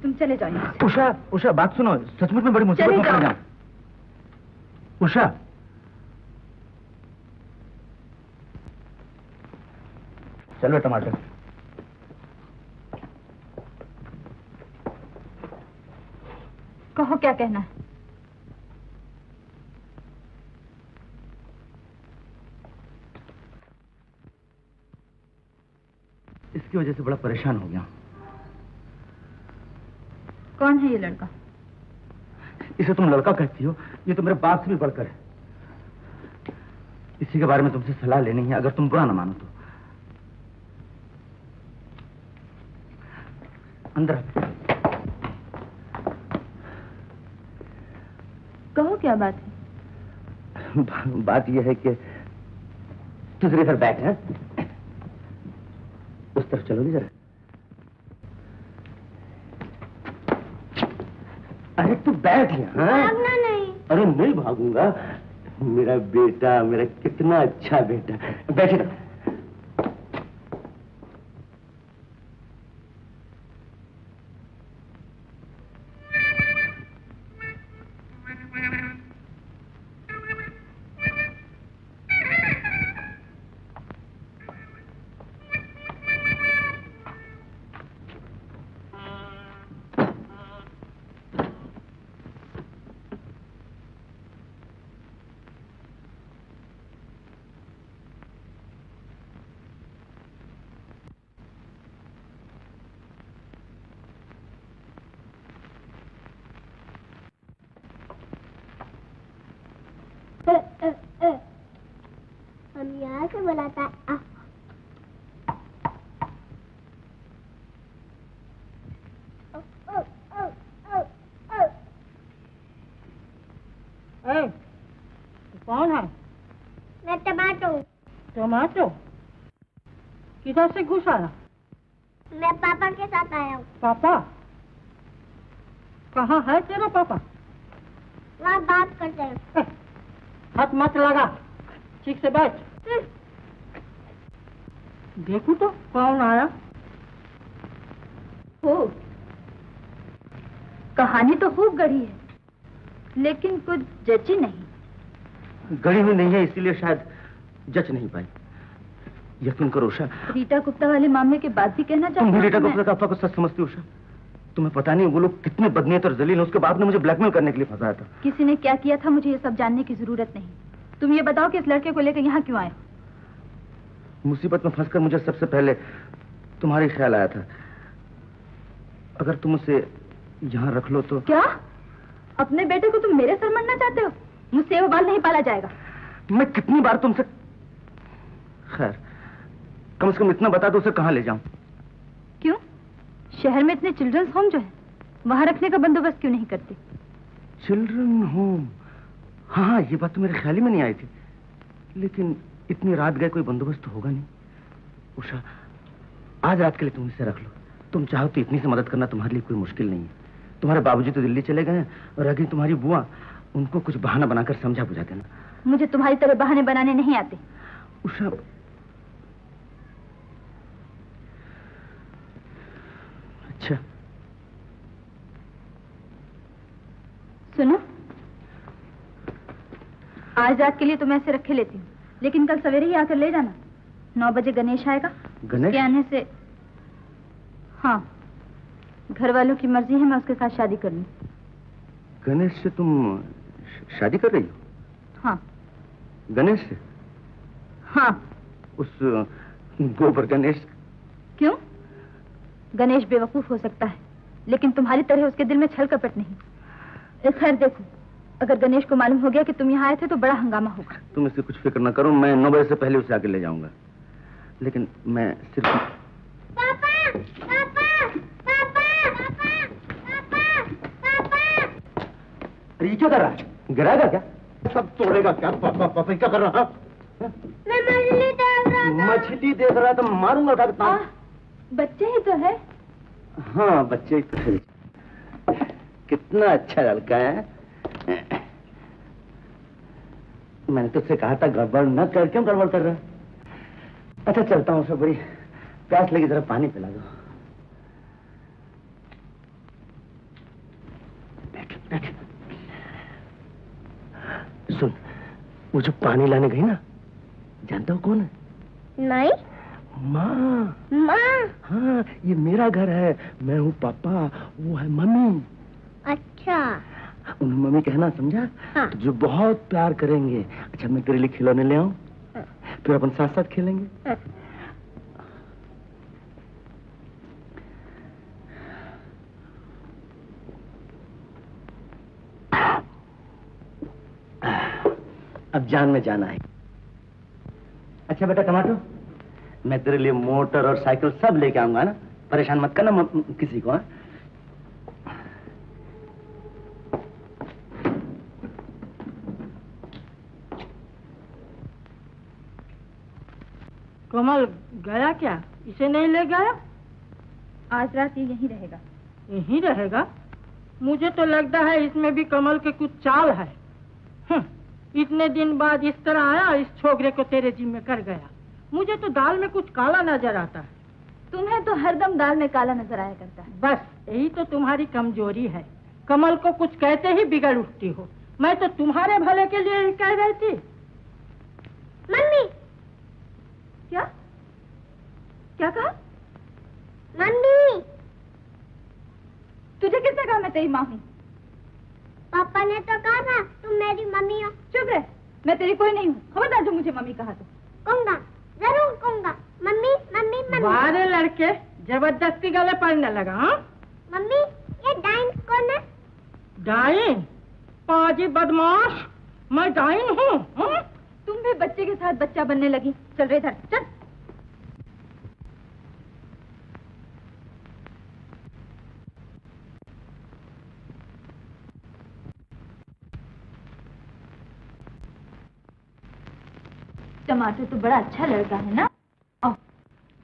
तुम चले जाओ यहाँ से। उषा, उषा बात सुनो, सचमुच में बड़ी मुसीबत में पड़ जाऊं। उषा, चलो टमाटर। कहो क्या कहना है। इसकी वजह से बड़ा परेशान हो गया। कौन है ये लड़का? इसे तुम लड़का कहती हो, ये तो मेरे बाप से भी बढ़कर है। इसी के बारे में तुमसे सलाह लेनी है, अगर तुम बुरा ना मानो तो। अंदर कहो क्या बात है? बात यह है कि तू जरा इधर बैठ है, उस तरफ चलो जरा। अरे तू बैठ यहाँ। भागना नहीं। अरे नहीं भागूंगा, मेरा बेटा, मेरा कितना अच्छा बेटा। बैठे ना। हम यहाँ से बुलाता कौन है? मैं टमाटो। टमाटो? किधर से घुस आया? मैं पापा के साथ आया हूँ। पापा? कहाँ है तेरा पापा? वहाँ बात करते हैं। हाथ मत लगा, ठीक से बैठ। देखो तो कौन आया। हो कहानी तो खूब गढ़ी है, लेकिन कुछ जची नहीं। गढ़ी हुई नहीं है, इसीलिए शायद जच नहीं पाई। यकीन करो उषा, रीटा गुप्ता वाले मामले के बाद भी कहना चाहती तुम हूँ। रीटा गुप्ता का अफवाह को सच समझती हो उषा? तुम्हें पता नहीं वो लोग कितने बदनीयत और जलील हैं। उसके बाप ने मुझे ब्लैकमेल करने के लिए फंसाया था। किसी ने क्या किया था मुझे ये सब जानने की जरूरत नहीं। तुम ये बताओ कि इस लड़के को लेकर यहाँ क्यों आए? मुसीबत में फंसकर मुझे सबसे पहले तुम्हारी ख्याल आया था। अगर तुम उसे यहाँ रख लो तो। क्या अपने बेटे को तुम मेरे सर मरना चाहते हो? मुझसे वो बाल नहीं पाला जाएगा। मैं कितनी बार तुमसे, खैर कम से कम इतना बता दो उसे कहाँ ले जाऊं। क्यों? शहर में इतने चिल्ड्रंस होम जो है, वहां रखने का बंदोबस्त क्यों नहीं करते? Children home? हाँ, ये बात तो मेरे ख्याल ही में नहीं आई थी। लेकिन इतनी रात गए कोई बंदोबस्त तो होगा नहीं। उषा, आज रात के लिए तुम इसे रख लो। तुम चाहो तो इतनी से मदद करना तुम्हारे लिए कोई मुश्किल नहीं है। तुम्हारे बाबूजी तो दिल्ली चले गए हैं, और अगर तुम्हारी बुआ, उनको कुछ बहाना बनाकर समझा बुझा देना। मुझे तुम्हारी तरह बहाने बनाने नहीं आते। उषा, अच्छा सुनो, आज रात के लिए तो मैं इसे रखे लेती हूँ, लेकिन कल सवेरे ही आकर ले जाना। 9 बजे गणेश आएगा। गणेश? उसके आने से, हाँ, घर वालों की मर्जी है, मैं उसके साथ शादी कर लूं। गणेश से तुम शादी कर रही हो? हाँ। गणेश से? हाँ। उस गोबर गणेश? क्यों? गणेश बेवकूफ हो सकता है, लेकिन तुम्हारी तरह उसके दिल में छल कपट नहीं। खैर देखो, अगर गणेश को मालूम हो गया कि तुम यहाँ आए थे तो बड़ा हंगामा होगा। तुम इसकी कुछ फिक्र न करो, मैं 9 बजे से पहले उसे आके ले जाऊंगा। लेकिन मैं सिर्फ पापा, पापा, पापा, पापा, पापा, पापा। अरे ये क्या कर रहा है? गिराएगा क्या? सब तोड़ेगा क्या? पापा पापा क्या कर रहा है? मैं मछली देख रहा था। मछली देख रहा तो मारूंगा उठा। बच्चे ही तो है। हाँ, बच्चे ही तो है। कितना अच्छा लड़का है। मैंने तुझसे कहा था गड़बड़ न कर, क्यों गड़बड़ कर रहा है? अच्छा चलता हूँ सबरी, प्यास लगी, जरा पानी पिला दो। देख। सुन, वो जो पानी लाने गई ना, जानता हो कौन है? नहीं। माँ। माँ? हाँ, ये मेरा घर है, मैं हूँ पापा, वो है मम्मी। अच्छा। उन्हें मम्मी कहना, समझा? हाँ। जो बहुत प्यार करेंगे। अच्छा, मैं तेरे लिए खिलौने ले आऊं? हाँ। फिर अपन साथ साथ खेलेंगे। हाँ। अब जान में जाना है। अच्छा बेटा टमाटो, मैं तेरे लिए मोटर और साइकिल सब लेके आऊंगा ना, परेशान मत करना किसी को। हाँ? कमल गया क्या? इसे नहीं ले गया? आज रात ये यहीं रहेगा। यहीं रहेगा? मुझे तो लगता है इसमें भी कमल के कुछ चाल है। इतने दिन बाद इस तरह आया, इस छोकरे को तेरे जिम्मे कर गया। मुझे तो दाल में कुछ काला नजर आता है। तुम्हें तो हरदम दाल में काला नजर आया करता है। बस यही तो तुम्हारी कमजोरी है। कमल को कुछ कहते ही बिगड़ उठती हो। मैं तो तुम्हारे भले के लिए ही कह रही थी। मम्मी। क्या? क्या कहा? मम्मी। तुझे किसने कहा मैं तेरी माँ हूँ? पापा ने तो कहा था तुम मेरी मम्मी हो। चुप रह, मैं तेरी कोई नहीं हूँ। खबरदार जो मुझे मम्मी कहा तो। कहूँगा, जरूर कहूँगा। Mummy mummy mummy. बारे लड़के जबरदस्ती गले पड़ने लगा। हाँ मम्मी, ये डाइन कौन है? डाइन? पाजी बदमाश, मैं डाइन हूँ? तुम भी बच्चे के साथ बच्चा बनने लगी। चल रे इधर, चल। टमाटर तो बड़ा अच्छा लड़का है ना?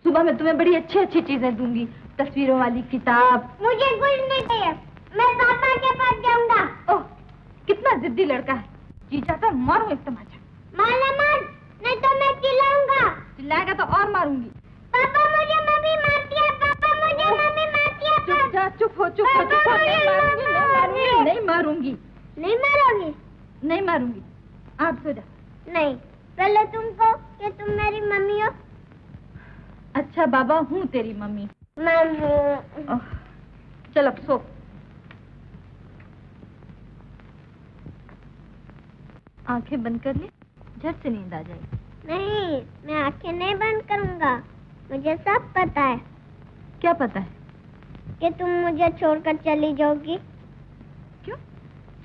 सुबह मैं तुम्हें बड़ी अच्छी अच्छी चीजें दूंगी, तस्वीरों वाली किताब। मुझे कुछ नहीं चाहिए, मैं पापा के पास जाऊंगा। ओह, कितना जिद्दी लड़का है। जी चाहता मारूं एक तमाचा। मारना मार, नहीं तो मैं चिल्लाऊंगा। चिल्लाएगा तो और मारूंगी। पापा मुझे मम्मी मारती है, पापा मुझे मम्मी मारती है। चुप जा, चुप हो, चुप हो, चुप हो। नहीं मारूंगी। नहीं मारोगी? नहीं मारूंगी। आप सो जा। नहीं, पहले तुम कहो कि तुम मेरी मम्मी हो। अच्छा बाबा, हूँ तेरी मम्मी। मम्मी। चल अब सो। आंखें बंद कर ले, झट से नींद आ जाएगी। नहीं, मैं आंखें नहीं बंद करूंगा। मुझे सब पता है। क्या पता है? कि तुम मुझे छोड़कर चली जाओगी। क्यों?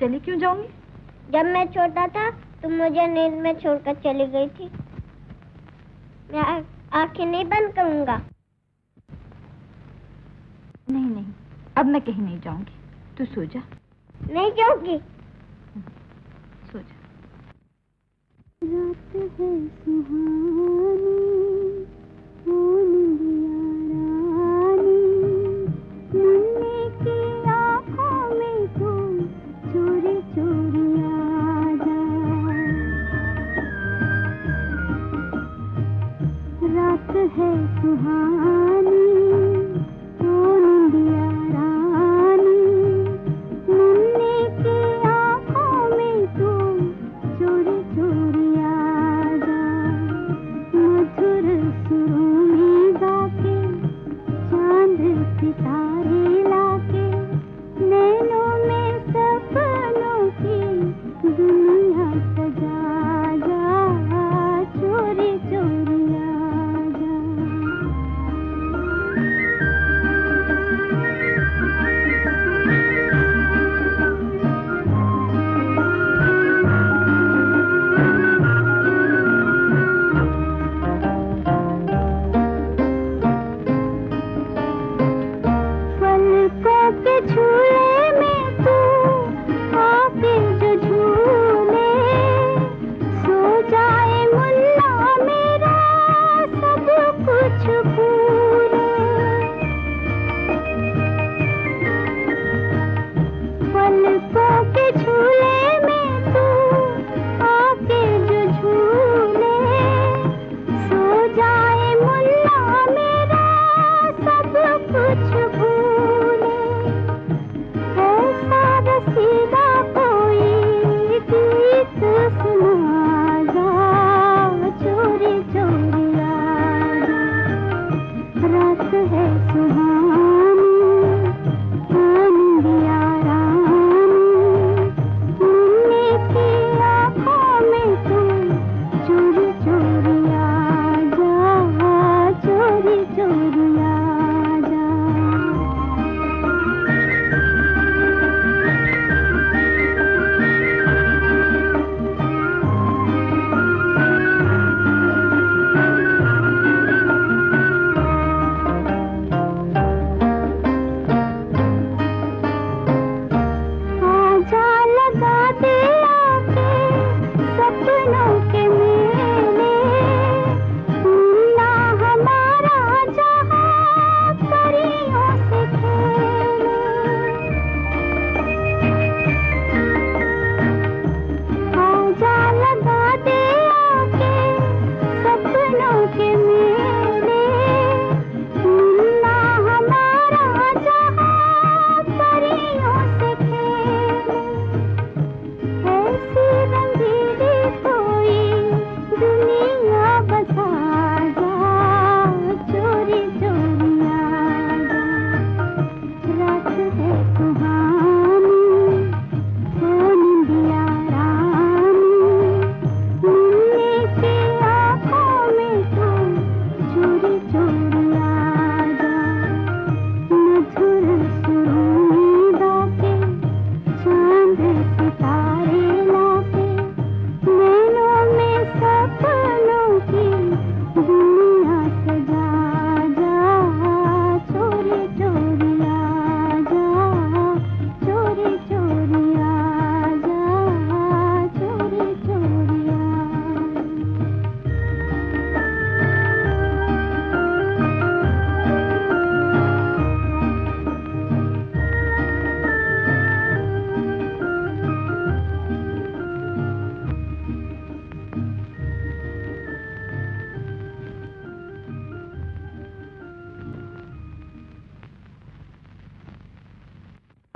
चली क्यों जाऊंगी? जब मैं छोटा था तुम मुझे नींद में छोड़कर चली गई थी। मैं आंखें नहीं बंद करूंगा। नहीं, अब मैं कहीं नहीं जाऊंगी। तू सो जा। नहीं जाऊंगी। सो जा। रात है सुहानी, मुन्ने की आँखों में तू चोरी चोरी आ जा। रात है सुहानी, मुन्ने की आँखों में तू चोरी चोरी आ जा। मधुर सुरों में गाके, चांद सितारे लाके, नैनों में सपनों की दुनिया सजा जा। चोरी चोरी आ जा। पलकों के झूले में तू आके जो झूले, सो जाए मुन्ना मेरा सब कुछ भूले। पलकों के झूले में तू आके जो झूले, सो जाए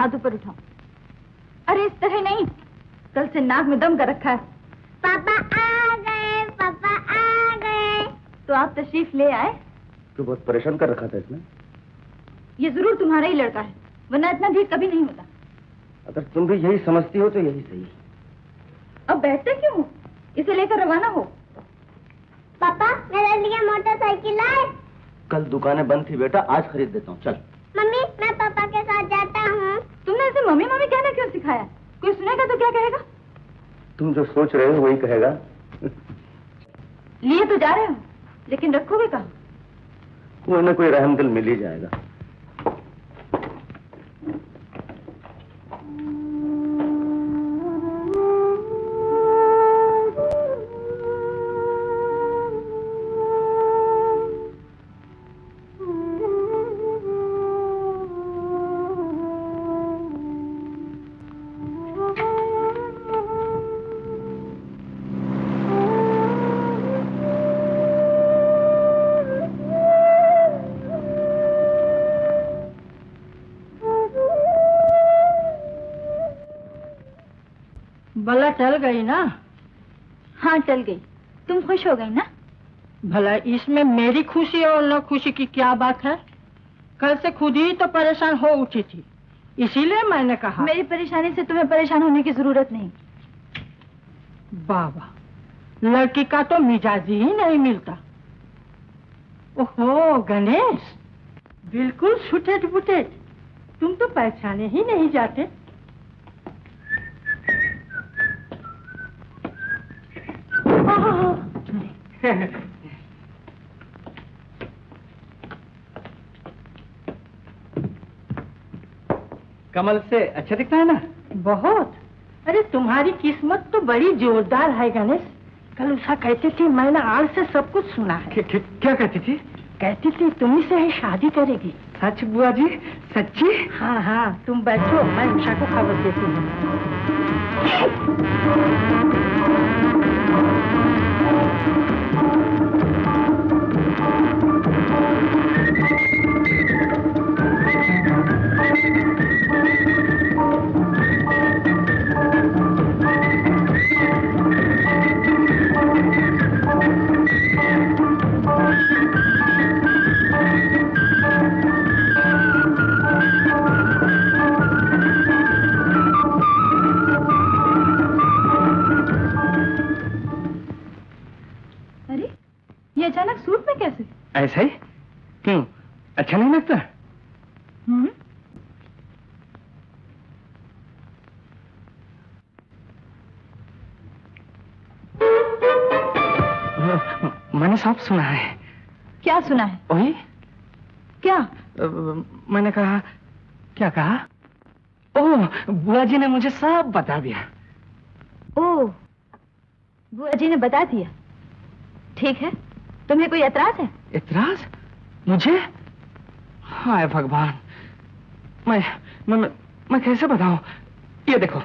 हाथ ऊपर उठाओ। अरे इस तरह नहीं, कल से नाक में दम कर रखा है। पापा आ गए, पापा आ गए। तो आप तशरीफ ले आए। तो बहुत परेशान कर रखा था इसने। ये जरूर तुम्हारा ही लड़का है, वरना इतना भीड़ कभी नहीं होता। अगर तुम भी यही समझती हो तो यही सही। अब बैठते क्यों हो? इसे लेकर रवाना हो। पापा मेरे लिए मोटरसाइकिल लाए। कल दुकानें बंद थी बेटा, आज खरीद देता हूँ। चल। मम्मी मैं पापा के साथ जाता हूँ। तुमने इसे मम्मी मम्मी कहना क्यों सिखाया? कोई सुनेगा तो क्या कहेगा? तुम जो सोच रहे हो वही कहेगा। लिए तो जा रहे हो, लेकिन रखोगे कहाँ? कोई ना कोई रहमदिल मिल ही जाएगा। भला चल गई ना? हाँ चल गई। तुम खुश हो गई ना? भला इसमें मेरी खुशी और न खुशी की क्या बात है? कल से खुद ही तो परेशान हो उठी थी, इसीलिए मैंने कहा। मेरी परेशानी से तुम्हें परेशान होने की जरूरत नहीं। बाबा, लड़की का तो मिजाज ही नहीं मिलता। ओहो गणेश, बिल्कुल सुटेट बुटेट। तुम तो पहचाने ही नहीं जाते। कमल से अच्छा दिखता है ना? बहुत। अरे तुम्हारी किस्मत तो बड़ी जोरदार है गणेश। कल उषा कहती थी, मैंने आड़ से सब कुछ सुना है। क्या कहती थी? कहती थी तुम्ही से ही शादी करेगी। सच बुआ जी? सच्ची? हाँ हाँ, तुम बैठो, मैं उषा को खबर देती हूँ। अचानक सूट में कैसे? ऐसा ही? क्यों, अच्छा नहीं लगता? मैंने सब सुना है। क्या सुना है? वही क्या? मैंने कहा, क्या कहा? ओह, बुआ जी ने मुझे सब बता दिया। ओह, बुआ जी ने बता दिया। ठीक है, तुम्हें कोई एतराज है? एतराज? मुझे? हाय भगवान, मैं कैसे बताऊं? ये देखो,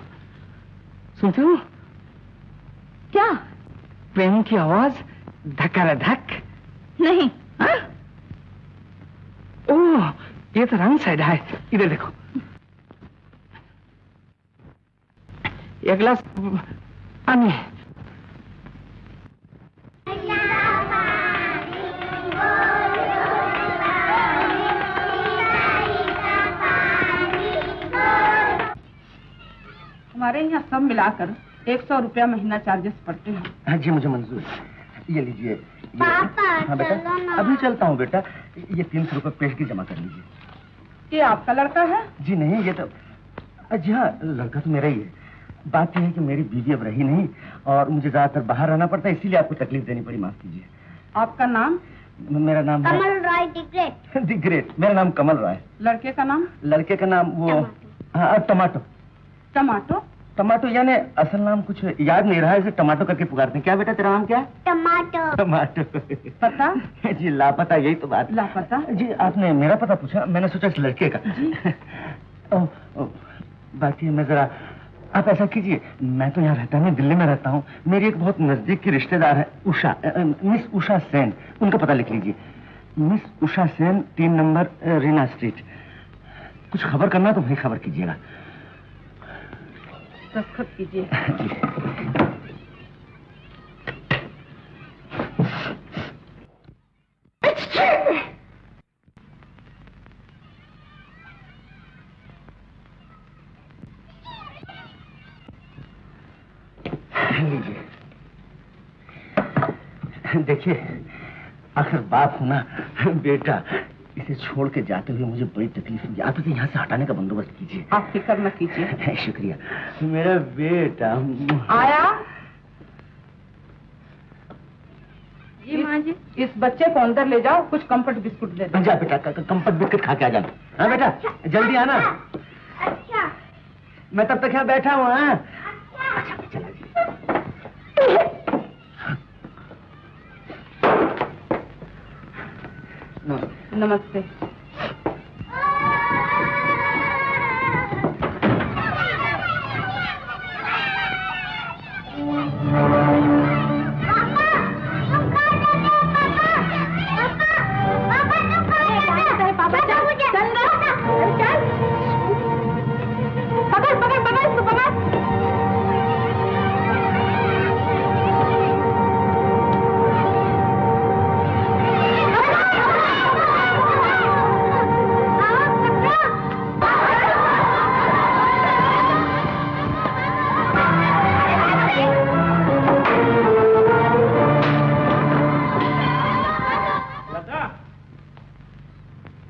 सुनते हो? क्या? प्रेम की आवाज, धक्का-धक। नहीं। हाँ? ओह, ये तो रंग साइड है। इधर देखो, एक गिलास पानी। हमारे यहाँ सब मिलाकर 100 रुपया महीना चार्जेस पड़ते हैं। हाँ जी, मुझे मंजूर है। ये लीजिए। पापा, हाँ बेटा, चलो ना। अभी चलता हूँ बेटा। ये 300 रुपये पेशगी जमा कर लीजिए। ये आपका लड़का है? जी नहीं, ये तो जी हाँ, लड़का तो मेरा ही है। बात यह है कि मेरी बीवी अब रही नहीं और मुझे ज्यादातर बाहर रहना पड़ता है, इसीलिए आपको तकलीफ देनी पड़ी, माफ कीजिए। आपका नाम? मेरा नाम है Kamal Roy the great. The great. मेरा नाम कमल रॉय। लड़के का नाम? लड़के का नाम वो हाँ, टमाटो। टमाटो? टमाटो यानी असल नाम कुछ याद नहीं रहा है, इसे टमाटो करके पुकारते हैं। क्या बेटा, तेरा नाम क्या है? टमाटो। टमाटो। पता? जी लापता, यही तो बात। लापता? जी आपने मेरा पता पूछा, मैंने सोचा इस लड़के का। जी। बाकी मैं जरा, आप ऐसा कीजिए, मैं तो यहाँ रहता नहीं, दिल्ली में रहता हूँ। मेरी एक बहुत नजदीक की रिश्तेदार है, उषा, मिस उषा सेन। उनका पता लिख लीजिए। Miss Usha Sen, 3 number Reena street. कुछ खबर करना तो वही खबर कीजिएगा। दस्तखत कीजिए। लीजिए। देखिए, आखिर बाप होना बेटा, इसे छोड़ के जाते हुए मुझे बड़ी तकलीफ हुई। आप इसे यहाँ से हटाने का बंदोबस्त कीजिए। आप फिक्र न कीजिए। शुक्रिया। मेरा बेटा आया। जी माँ जी। इस बच्चे को अंदर ले जाओ, कुछ कंफर्ट बिस्कुट दे दो। जा बेटा, कंफर्ट बिस्कुट खा के आ जाना। हाँ बेटा, जल्दी आना। अच्छा। मैं तब तक यहाँ बैठा हूँ। हाँ अच्छा, चला जी। नमस्ते।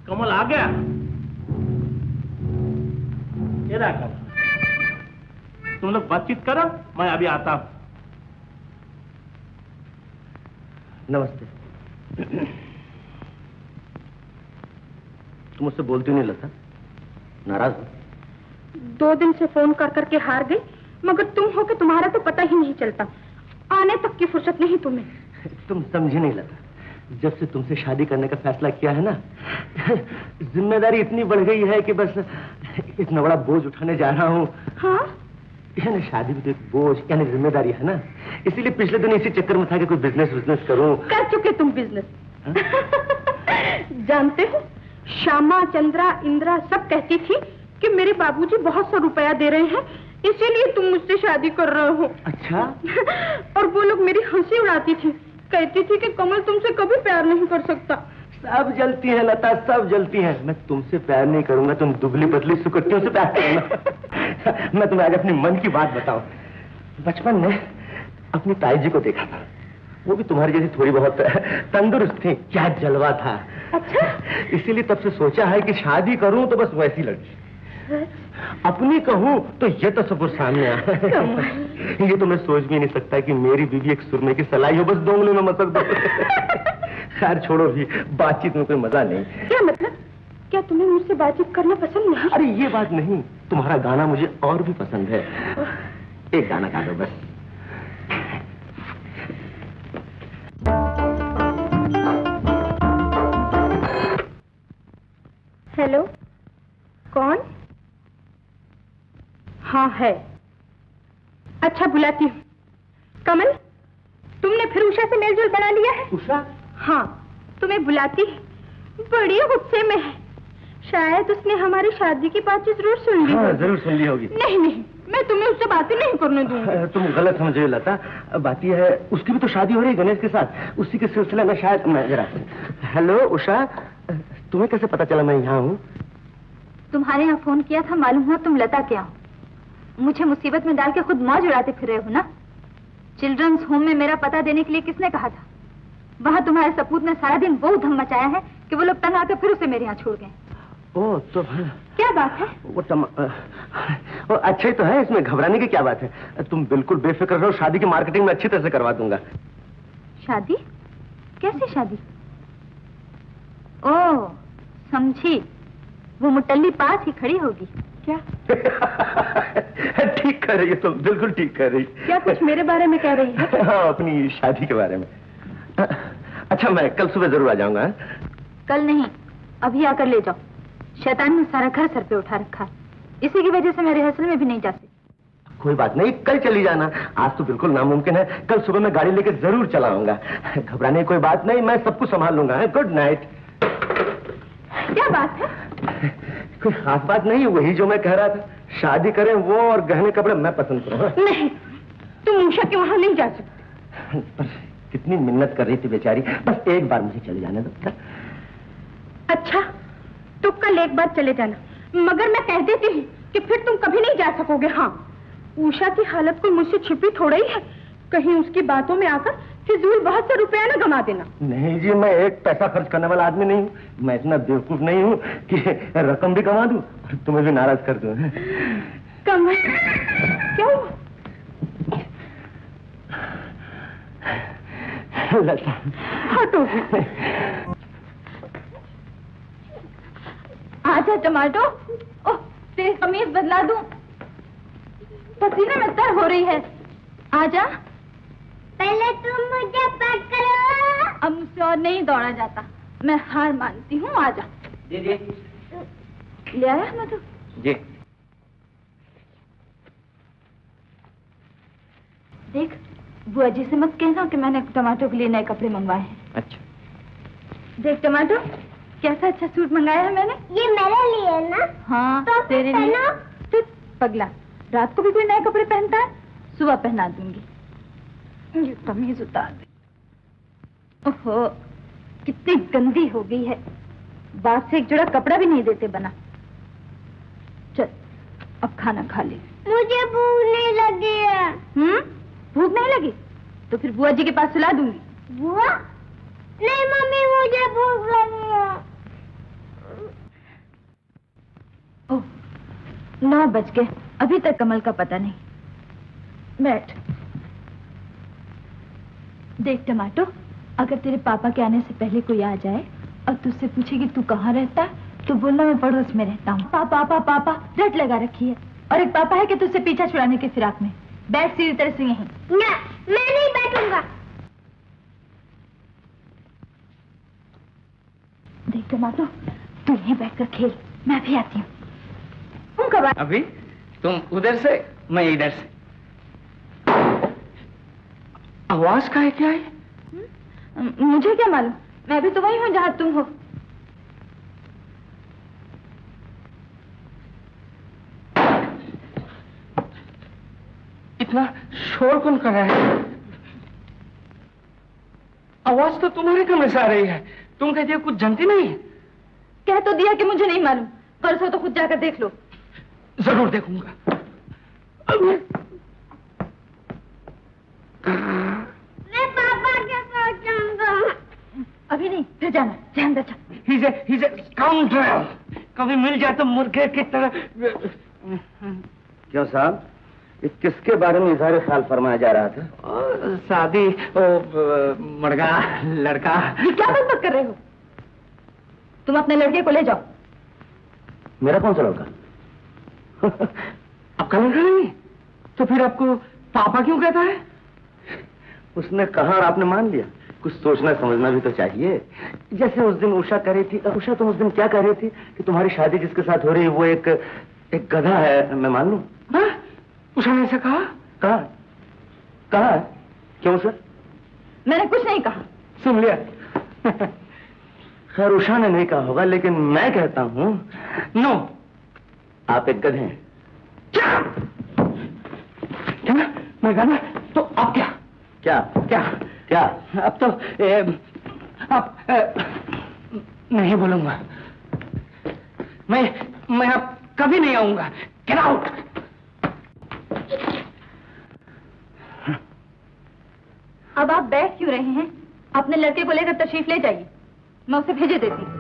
कमल आ गया? ये रहा कमल। तुम लोग बातचीत करो, मैं अभी आता हूं। नमस्ते। तुम मुझसे बोलती नहीं लता, नाराज हो? 2 दिन से फोन कर करके हार गई, मगर तुम हो कि तुम्हारा तो पता ही नहीं चलता। आने तक की फुर्सत नहीं तुम्हें। तुम समझी नहीं लता, जब से तुमसे शादी करने का फैसला किया है ना, जिम्मेदारी इतनी बढ़ गई है कि बस इतना बड़ा बोझ उठाने जा रहा हूँ। हाँ? यानी शादी भी तो एक बोझ यानी जिम्मेदारी है ना, इसीलिए पिछले दिन इसी चक्कर में था कि कोई बिजनेस करूं। कर चुके तुम बिजनेस। जानते हो, श्यामा, चंद्रा, इंद्रा सब कहती थी कि मेरे बाबूजी बहुत सा रुपया दे रहे हैं, इसीलिए तुम मुझसे शादी कर रहे हो। अच्छा। और वो लोग मेरी हंसी उड़ाती थी, कहती थी कि कमल तुमसे कभी प्यार नहीं कर सकता। सब जलती है लता, सब जलती है। मैं तुमसे प्यार नहीं करूंगा, तुम दुबली पतली सुकट्टियों से प्यार करूंगा। मैं तुम्हें आज अपने मन की बात बताऊं। बचपन में अपनी ताई जी को देखा था, वो भी तुम्हारी जैसी थोड़ी बहुत तंदुरुस्त थी, क्या जलवा था। अच्छा। इसीलिए तब से सोचा है कि शादी करूं तो बस वैसी लड़की। अपनी कहूं तो ये तस्वीर सामने आ। ये तो मैं सोच भी नहीं सकता कि मेरी बीवी एक सुरमे की सलाई हो, बस 2 उंगलियों में मसक दो। खैर छोड़ो, भी बातचीत में कोई मजा नहीं। क्या मतलब? क्या तुम्हें मुझसे बातचीत करना पसंद नहीं? अरे ये बात नहीं, तुम्हारा गाना मुझे और भी पसंद है। एक गाना गा दो बस। हेलो, कौन? हाँ है। अच्छा बुलाती हूँ। कमल, तुमने फिर उषा से मेलजोल बना लिया है? उषा? हाँ, तुम्हें बुलाती है, बड़ी गुस्से में है। शायद उसने हमारी शादी की बातचीत जरूर सुन ली। हाँ, जरूर सुन ली होगी। नहीं नहीं, मैं तुम्हें उससे बातें नहीं करने दूंगी। तुम गलत समझ रही लता, बात यह है उसकी भी तो शादी हो रही है गणेश के साथ, उसी के सिलसिले में शायद मैं जरा। हेलो उषा, तुम्हें कैसे पता चला मैं यहाँ हूँ? तुम्हारे यहाँ फोन किया था, मालूम हुआ तुम लता के यहाँ। मुझे मुसीबत में डाल के खुद मौज उड़ाते फिर रहे हो ना। चिल्ड्रंस होम में मेरा पता देने के लिए किसने कहा था? वहाँ तुम्हारे सपूत ने सारा दिन वो धम मचाया है कि वो लोग तंग आकर फिर उसे मेरे यहाँ छोड़ गए। ओह तो क्या बात है? वो अच्छा ही तो है, इसमें घबराने की क्या बात है। तुम बिल्कुल बेफिक्र रहो, शादी की मार्केटिंग में अच्छी तरह से करवा दूंगा। शादी? कैसी शादी? ओह समझी, वो मुटल्ली पास ही खड़ी होगी क्या? ठीक कर रही है तुम, बिल्कुल ठीक कर रही। क्या कुछ मेरे बारे में कह रही है? हाँ, अपनी शादी के बारे में। अच्छा, मैं कल सुबह जरूर आ जाऊंगा। कल नहीं, अभी आकर ले जाओ। शैतान ने सारा घर सर पे उठा रखा है, इसी की वजह से मैं रिहर्सल में भी नहीं जा सकती। कोई बात नहीं, कल चली जाना। आज तो बिल्कुल नामुमकिन है, कल सुबह मैं गाड़ी लेकर जरूर चला आऊंगा। घबराने की कोई बात नहीं, मैं सब कुछ संभाल लूंगा। Good night. क्या बात है? कोई खास बात नहीं, वही जो मैं कह रहा था, शादी करें वो और गहने कपड़े मैं पसंद करूँ। नहीं, तुम उषा के वहां नहीं जा सकते। पर कितनी मिन्नत कर रही थी बेचारी, बस एक बार मुझे चले जाने दो। अच्छा, तो कल एक बार चले जाना, मगर मैं कह देती हूँ कि फिर तुम कभी नहीं जा सकोगे। हाँ, उषा की हालत कोई मुझसे छिपी थोड़ा ही है, कहीं उसकी बातों में आकर फिजूल बहुत से रुपया न गंवा देना। नहीं जी, मैं एक पैसा खर्च करने वाला आदमी नहीं हूँ, मैं इतना बेवकूफ नहीं हूँ कि रकम भी गंवा दूं और तुम्हें भी नाराज कर दूं। कम क्यों? लता, हटो। आजा टमाटो। ओह, तेरी कमीज बदला दूं, पसीने में तर हो रही है। आजा। पहले तुम मुझे पैक करो। अब मुझसे और नहीं दौड़ा जाता, मैं हार मानती हूँ। आजा। जी। ले आया मधु? जी। देख, बुआ जी से मत कहना कि मैंने टमाटो के लिए नए कपड़े मंगवाए हैं। अच्छा। देख टमाटो, कैसा अच्छा सूट मंगाया है मैंने। ये मेरे लिए ना? हाँ, तो तेरे लिए। तू पगला, रात को भी कोई नए कपड़े पहनता है? सुबह पहना दूंगी। ये कमीज उतार दे। ओहो, कितनी गंदी हो गई है, बात से एक जोड़ा कपड़ा भी नहीं देते बना। चल, अब खाना खा ले। मुझे भूख नहीं लगी है। भूख नहीं लगी तो फिर बुआ जी के पास सुला दूंगी। बुआ? नहीं मम्मी, मुझे भूख लगी है। ओह, 9 बज गए, अभी तक कमल का पता नहीं। बैठ। देख टमाटो, अगर तेरे पापा के आने से पहले कोई आ जाए और तुझसे पूछे कि तू कहाँ रहता है, तो बोलना मैं पड़ोस में रहता हूँ। पापा पापा पापा रट लगा रखी है, और एक पापा है कि तुझसे पीछा छुड़ाने के फिराक में। बैठ सीधी तरह से यहीं। ना, मैं नहीं बैठूंगा। देख टमाटो, तू यहीं बैठकर खेल, मैं भी आती हूँ। तुम कब आए? अभी तुम उधर से, मैं इधर से। आवाज का है क्या है? मुझे क्या मालूम, मैं भी तो वही हूँ जहाँ तुम हो। इतना शोर कौन कर रहा है? आवाज तो तुम्हारे कमरे से आ रही है। तुम कहती हो कुछ जानती नहीं? कह तो दिया कि मुझे नहीं मालूम, परसों तो खुद जाकर देख लो। जरूर देखूंगा। मैं पापा के साथ जाऊंगा। अभी नहीं, फिर जाना, ध्यान रखना। He's a scoundrel। कभी मिल जाए तो मुर्गे की तरह। क्यों साहब, ये किसके बारे में इज़हार ख्याल फरमाया जा रहा था? शादी, मर्गा, लड़का। ये क्या बात कर रहे हो? तुम अपने लड़के को ले जाओ। मेरा कौन सा लड़का? आपका लड़का नहीं तो फिर आपको पापा क्यों कहता है? उसने कहा और आपने मान लिया। कुछ सोचना समझना भी तो चाहिए। जैसे उस दिन उषा कह रही थी, उषा तुम उस दिन क्या कह रही थी कि तुम्हारी शादी जिसके साथ हो रही है वो एक गधा है, मैं मान लूं? हाँ? उषा ने ऐसा कहा? कहा? क्यों सर? मैंने कुछ नहीं कहा। सुन लिया। खैर उषा ने नहीं कहा होगा, लेकिन मैं कहता हूं नो, आप एक गधे हैं। क्या? मैं गधा? तो अब क्या? क्या? अब तो नहीं बोलूंगा। मैं अब कभी नहीं आऊंगा। Get out. अब आप बैठ क्यों रहे हैं? अपने लड़के को लेकर तशरीफ ले जाइए, मैं उसे भेजे देती हूँ।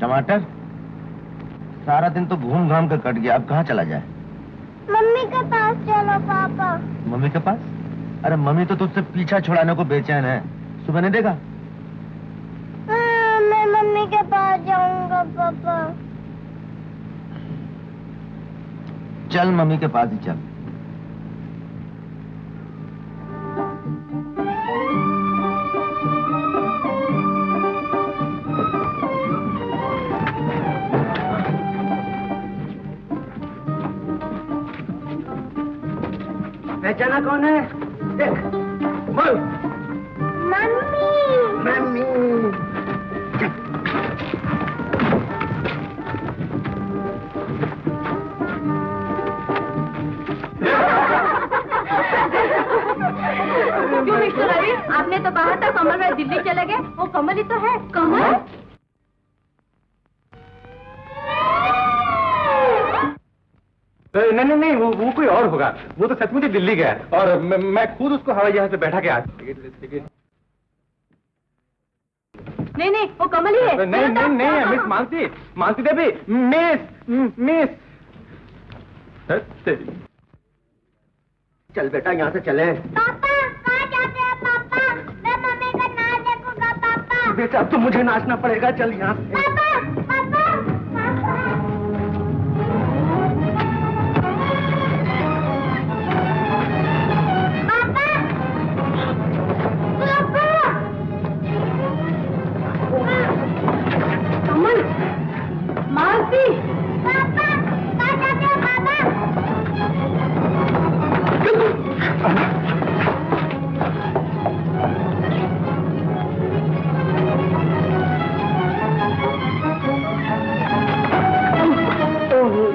टमाटर, सारा दिन तो घूम घाम कर कट गया, अब कहाँ चला जाए? मम्मी के पास चलो पापा। मम्मी के पास? अरे मम्मी तो तुझसे पीछा छुड़ाने को बेचैन है, सुबह नहीं देखा? मैं मम्मी के पास जाऊंगा पापा। चल मम्मी के पास ही चल। पहचाना कौन है? देख, बोल। मम्मी। मम्मी। क्यों मिस्टर रवि, आपने तो कहा था कमल में दिल्ली चले गए, वो कमल ही तो है। कमल? नहीं नहीं नहीं, वो कोई और होगा। वो तो सचमुच दिल्ली गया और मैं खुद उसको हवाई जहाज से बैठा के आया। नहीं नहीं, वो कमल ही है। नहीं नहीं नहीं, मिस मालती, मालती देवी, मिस। चल बेटा, यहाँ से चले। पापा कहाँ जाते हैं पापा? मैं मम्मी का नाच देखूंगा पापा। बेटा अब तो मुझे नाचना पड़ेगा, चल यहाँ से। पापा पापा पापा। कमल, मालती। पापा कहाँ जाते हैं पापा?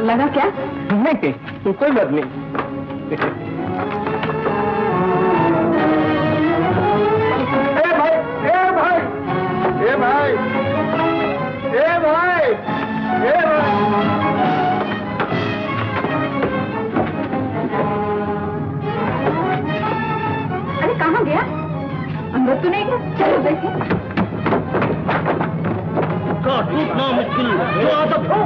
लगा क्या? नहीं, कोई बात नहीं। ए भाई, ए भाई, ए भाई, ए भाई, ए भाई। अरे कहाँ गया? अंदर तो नहीं गया? चलो देखें। टूटना मुश्किल, जो आदत हो।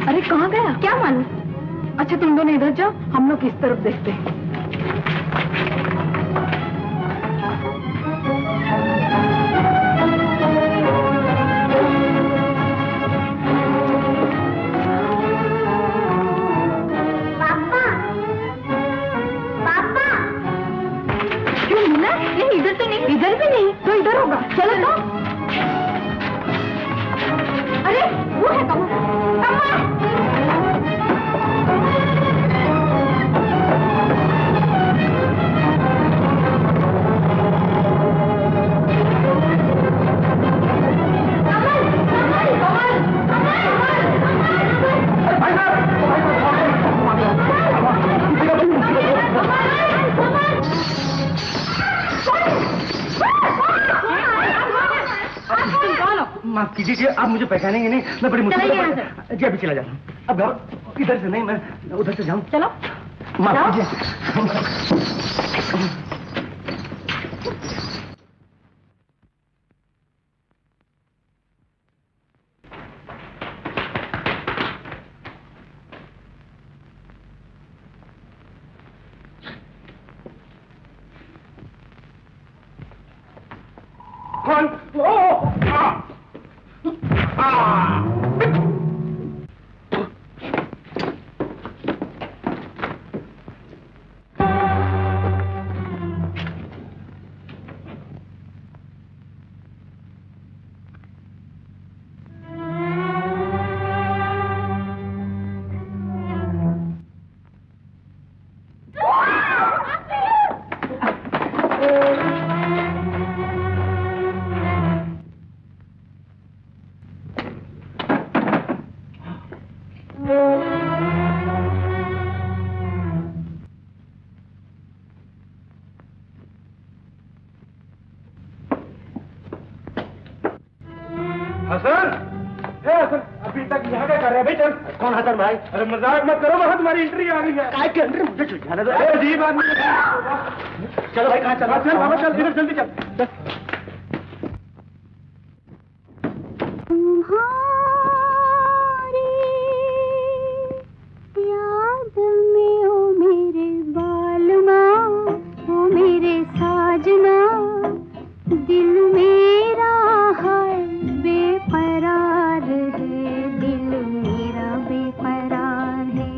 अरे कहाँ गया? क्या मालूम। अच्छा तुम दोनों इधर जाओ, हम लोग इस तरफ देखते हैं। पापा पापा। क्यों मिला? नहीं इधर तो नहीं, इधर भी नहीं, तो इधर होगा। चलो तो। अरे वो है कमल। माफ कीजिए, आप मुझे पहचानेंगे नहीं, मैं बड़ी मुश्किल जी अभी चला जाता हूँ। अब घर इधर से नहीं, मैं उधर से जाऊँ। चलो माफ कीजिए। कौन? कौन हसन भाई? अरे मजाक मत करो, वहाँ तुम्हारी एंट्री आ गई है। काय के अंदर मुझे छुड़ाना दो। अजीब आदमी। चलो भाई, कहाँ चल? चल बाबा, चल इधर जल्दी चल। याद में ओ मेरे बालमा, ओ मेरे साजना, दिल मेरा है बेकरार है, दिल मेरा बेकरार है,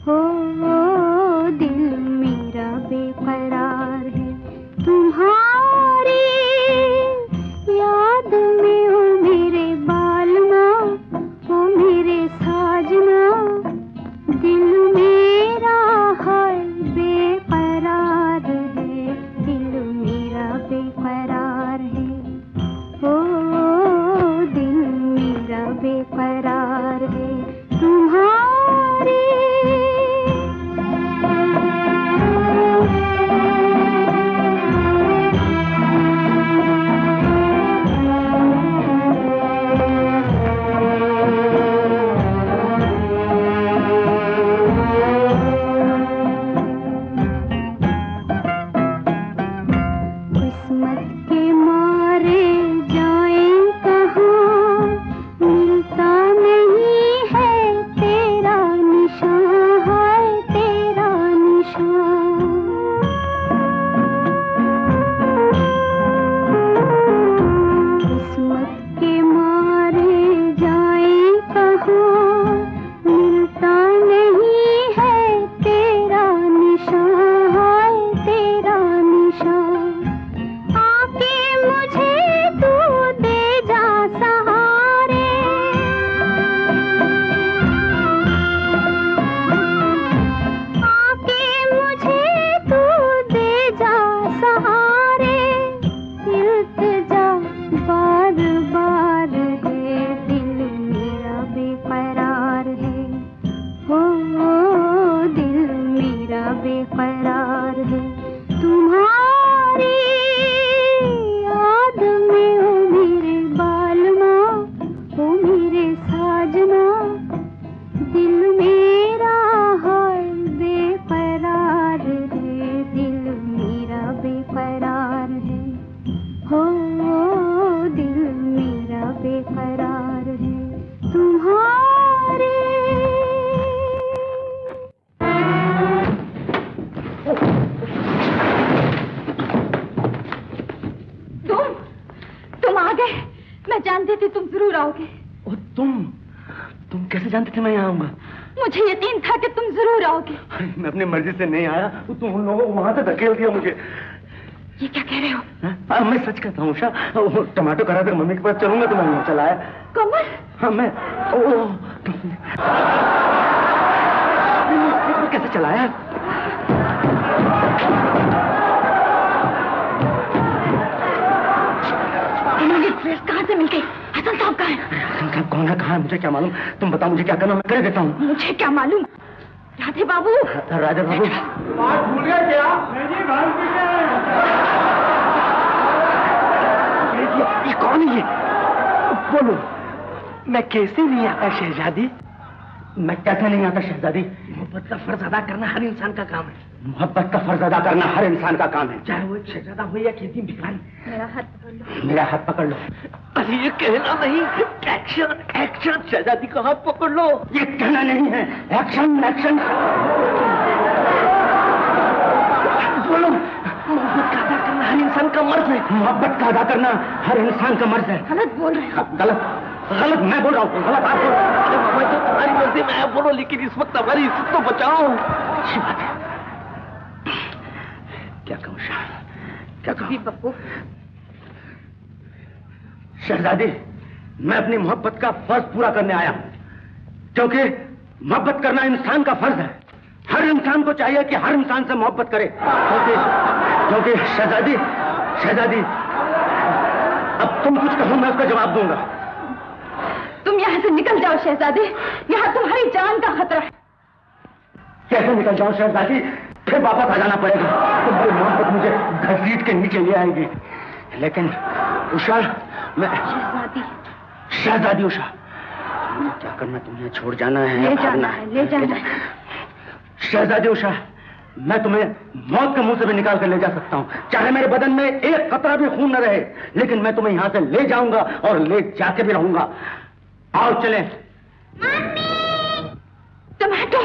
हो दिल मेरा बेकरार है। तुम्हारी याद में ओ मेरे बालमा, ओ मेरे साजना, दिल मेरा है बेकरार है, दिल मेरा बेकरार है, ओ दिल मेरा बेकरार है। तुम्हारी किस्मत के मारे जाएं कहाँ, मिलता नहीं है तेरा निशान, है तेरा निशान। किस्मत के मारे जाएं कहाँ, मिलता नहीं है तेरा निशान, है तेरा निशान। आके मुझे तू दे जा सहारे, आके मुझे तू दे जा सहारे, इल्तिजा बार बार है, दिल मेरा बेकरार है, हो दिल मेरा बेकरार है। तुम्हारी याद में ओ मेरे बालमा, ओ मेरे साजना, दिल मेरा है बेकरार है, दिल मेरा बेकरार है, हो दिल मेरा बेकरार है। तुम्हारी तुम आ गए। मैं जानती थी तुम जरूर आओगे। ओ, तुम कैसे जानते थे मैं यहाँ आऊंगा? मुझे यकीन था कि तुम जरूर आओगे। अरे मैं अपनी मर्जी से नहीं आया, तुम उन लोगों को वहां से धकेल दिया मुझे। ये क्या कह रहे हो? मैं सच कहता हूँ उषा, टमाटो करा कर मम्मी के पास चलूंगा तो मैं यहाँ चला आया। कमल? हाँ मैं कैसे चलाया? तुम्हारी ड्रेस कहाँ से मिल गई? हसन साहब कहाँ है? हसन साहब कौन है, कहाँ है मुझे क्या मालूम? तुम बताओ मुझे क्या करना, मैं कर देता हूँ। मुझे क्या मालूम? राधे बाबू। राजा बाबू बात भूल गए क्या? नहीं भाग भी ये कौन है? बोलो, मैं कैसे नहीं आता शहजादी? मैं कैसे नहीं आता शहजादी? मोहब्बत का फर्ज अदा करना हर इंसान का काम है। मोहब्बत का फर्ज अदा करना हर इंसान का काम है, चाहे वो एक शहजादा हो या खेती भिखारी। मेरा हाथ पकड़ लो। मेरा हाथ पकड़ लो। अरे ये कहना नहीं, एक्शन एक्शन। शहजादी का हाथ पकड़ लो। ये कहना नहीं है, एक्शन एक्शन। बोलो, मोहब्बत का अदा करना हर इंसान का मर्ज है। मोहब्बत का अदा करना हर इंसान का मर्ज है। गलत बोल रहे हो। गलत मैं बोल रहा हूँ, गलत आप बोल रहे हो। मैं तो तुम्हारी मर्जी में आया बोलो, लेकिन इस वक्त हमारी इज्जत तो बचाओ। अच्छी बात है। क्या कहूँ शाह, क्या कहूँ बप्पू? शहजादी, मैं अपनी मोहब्बत का फर्ज पूरा करने आया हूँ, क्योंकि मोहब्बत करना इंसान का फर्ज है। हर इंसान को चाहिए कि हर इंसान से मोहब्बत करे, क्योंकि शहजादी अब तुम कुछ कहो मैं उसका जवाब दूंगा। तुम यहाँ से निकल जाओ शहजादी, यहाँ तुम्हारी जान का खतरा है। कैसे निकल जाओ शहजादी? फिर वापस आ जाना पड़ेगा। तुम्हारी मोहब्बत मुझे घसीट के नीचे ले आएगी। लेकिन उषा, मैं शहजादी उषा, क्या करना, तुम्हें छोड़ जाना है? ले जाना है, ले जाना है। शहजादी उषा, मैं तुम्हें मौत के मुंह से भी निकाल कर ले जा सकता हूँ, चाहे मेरे बदन में एक कतरा भी खून न रहे, लेकिन मैं तुम्हें यहाँ से ले जाऊंगा और ले जाके भी रहूंगा। आओ चले। टमाटो,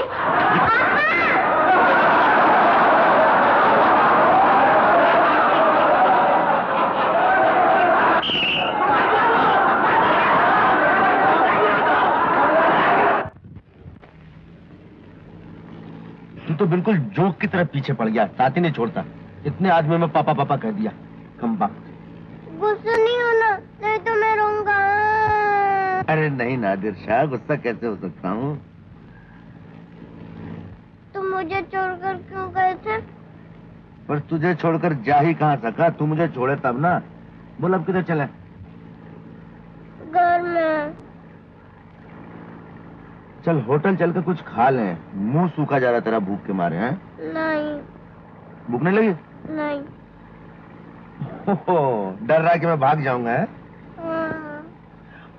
तो बिल्कुल जोक की तरह पीछे पड़ गया, साथ ही नहीं छोड़ता। इतने आदमी में पापा पापा कह दिया, खंबा। गुस्सा नहीं होना, नहीं तो मैं रोऊंगा। अरे नहीं नादिर शाह, गुस्सा कैसे हो सकता हूँ? तुम मुझे छोड़कर क्यों गए थे? पर तुझे छोड़कर जा ही कहाँ सका, तू मुझे छोड़े तब ना। बोल अब किधर चले? घर में। चल होटल चल के कुछ खा लें, मुंह सूखा जा रहा तेरा भूख के मारे। हैं? नहीं। भूख नहीं लगी? नहीं। डर रहा है कि मैं भाग जाऊंगा? है? हाँ।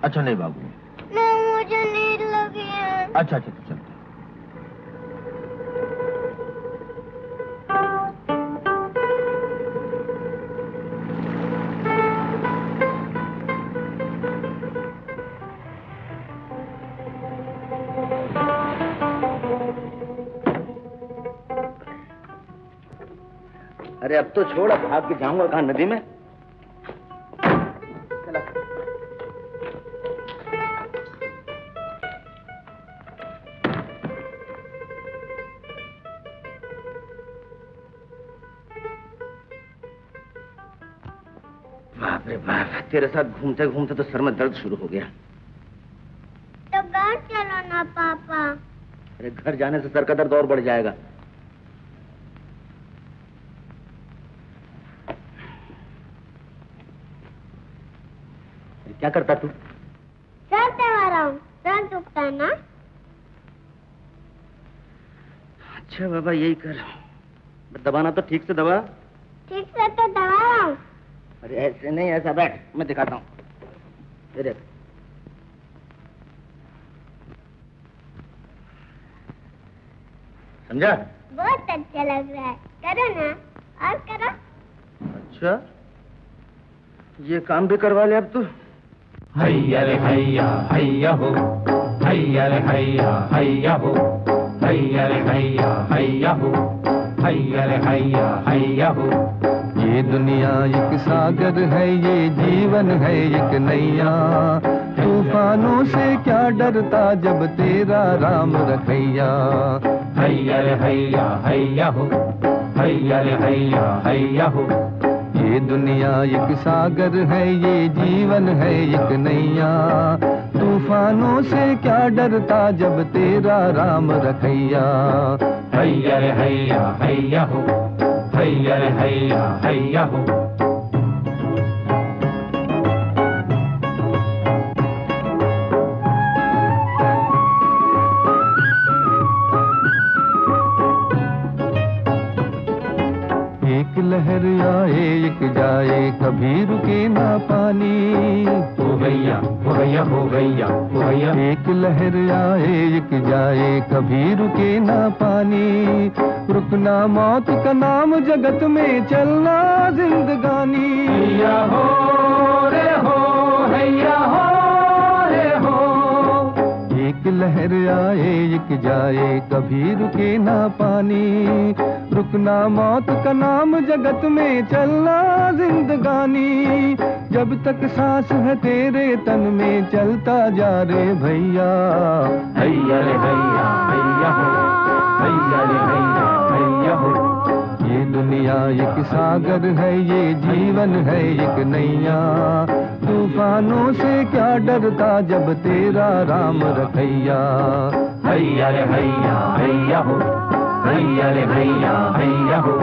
अच्छा नहीं भागूंगा। नहीं, मुझे नींद लगी है। अच्छा अच्छा तो चल। अरे अब तो छोड़, अब भाग के जाऊंगा कहाँ, नदी में? चला। बाप रे बाप, तेरे साथ घूमते घूमते तो सर में दर्द शुरू हो गया। तो घर चलो ना पापा। अरे घर जाने से सर का दर्द और बढ़ जाएगा। क्या करता तू? सर दबा रहा हूँ, सर दुखता है ना? अच्छा बाबा यही कर, दबाना तो ठीक से दबा। ठीक से तो दबा रहा हूँ। अरे ऐसे नहीं, ऐसा बैठ, मैं दिखाता हूँ। तेरे समझा? बहुत अच्छा लग रहा है, करो ना, और करो। अच्छा ये काम भी करवा ले अब तो। हैया रे हैया हैया हो, हैया रे हैया हैया हो, हैया रे हैया हैया हो, हैया रे हैया हैया हो। ये दुनिया एक सागर है, ये जीवन है एक नैया, तूफानों से क्या डरता जब तेरा राम रखैया। हैया रे हैया हैया हो, हैया रे हैया हैया हो। ये दुनिया एक सागर है, ये जीवन है एक नैया, तूफानों से क्या डरता जब तेरा राम रखैया। हैया रे हैया हैया हो, हैया रे हैया हैया हो। एक लहर आए एक जाए, कभी रुके ना पानी। हो गैया हो गैया हो गैया हो गैया। एक लहर आए एक जाए, कभी रुके ना पानी। रुकना मौत का नाम, जगत में चलना जिंदगानी। हैया हो रे हो, हैया हो रे हो। एक लहर आए एक जाए, कभी रुके ना पानी। रुकना मौत का नाम, जगत में चलना जिंदगानी। जब तक सांस है तेरे तन में, चलता जा रे भैया। हैया रे हैया हैया हो, हैया रे हैया हैया हो। ये दुनिया एक सागर है, ये जीवन है एक नैया, तूफानों से क्या डरता जब तेरा राम रखैया। हैया रे हैया हैया हो, हैया रे हैया हैया हो।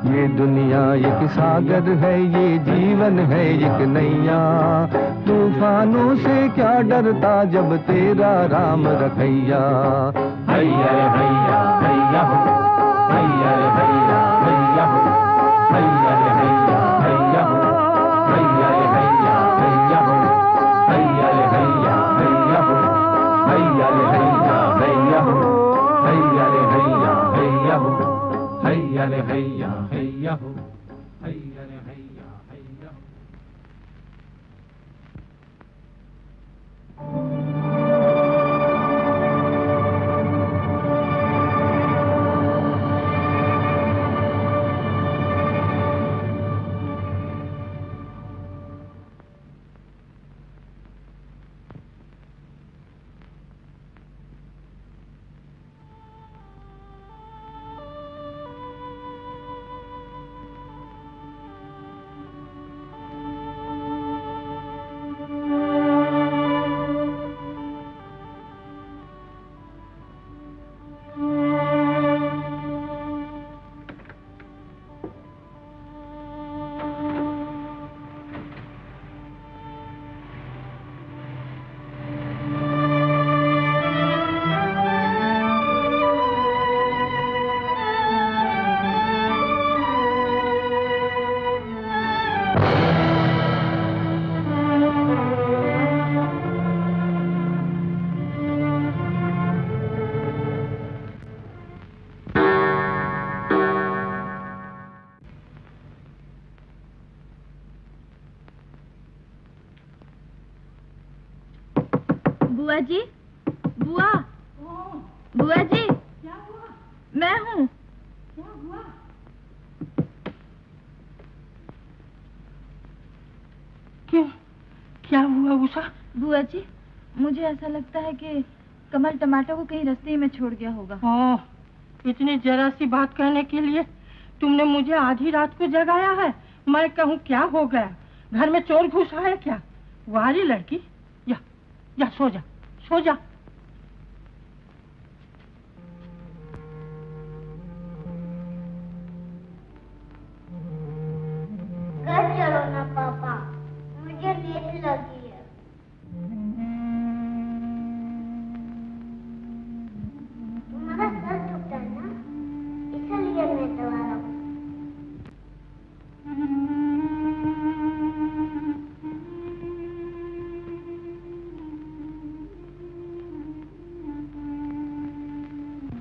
ये दुनिया एक सागर है, ये जीवन है एक नैया, तूफानों से क्या डरता जब तेरा राम रखैया। हैया रे हैया हैया हो, हैया रे हैया हैया हो, हैया रे हैया हैया हो, हैया रे हैया हैया हो, हैया रे हैया हैया हो, हैया रे हैया हैया हो, हैया रे हैया हैया हो। बुआ जी, बुआ, बुआ जी, क्या हुआ? मैं हूँ। क्या हुआ? क्यों? क्या हुआ उषा? बुआ जी, मुझे ऐसा लगता है कि कमल टमाटर को कहीं रास्ते में छोड़ गया होगा। ओह, इतनी जरा सी बात कहने के लिए तुमने मुझे आधी रात को जगाया है। मैं कहूँ क्या हो गया, घर में चोर घुसा है क्या? वारी लड़की, या सो जा, सो जा। घर चलो ना पापा, मुझे नींद लगी है। तुम्हारा सर दुखता है ना, इसलिए मैं दवा रहा हूँ।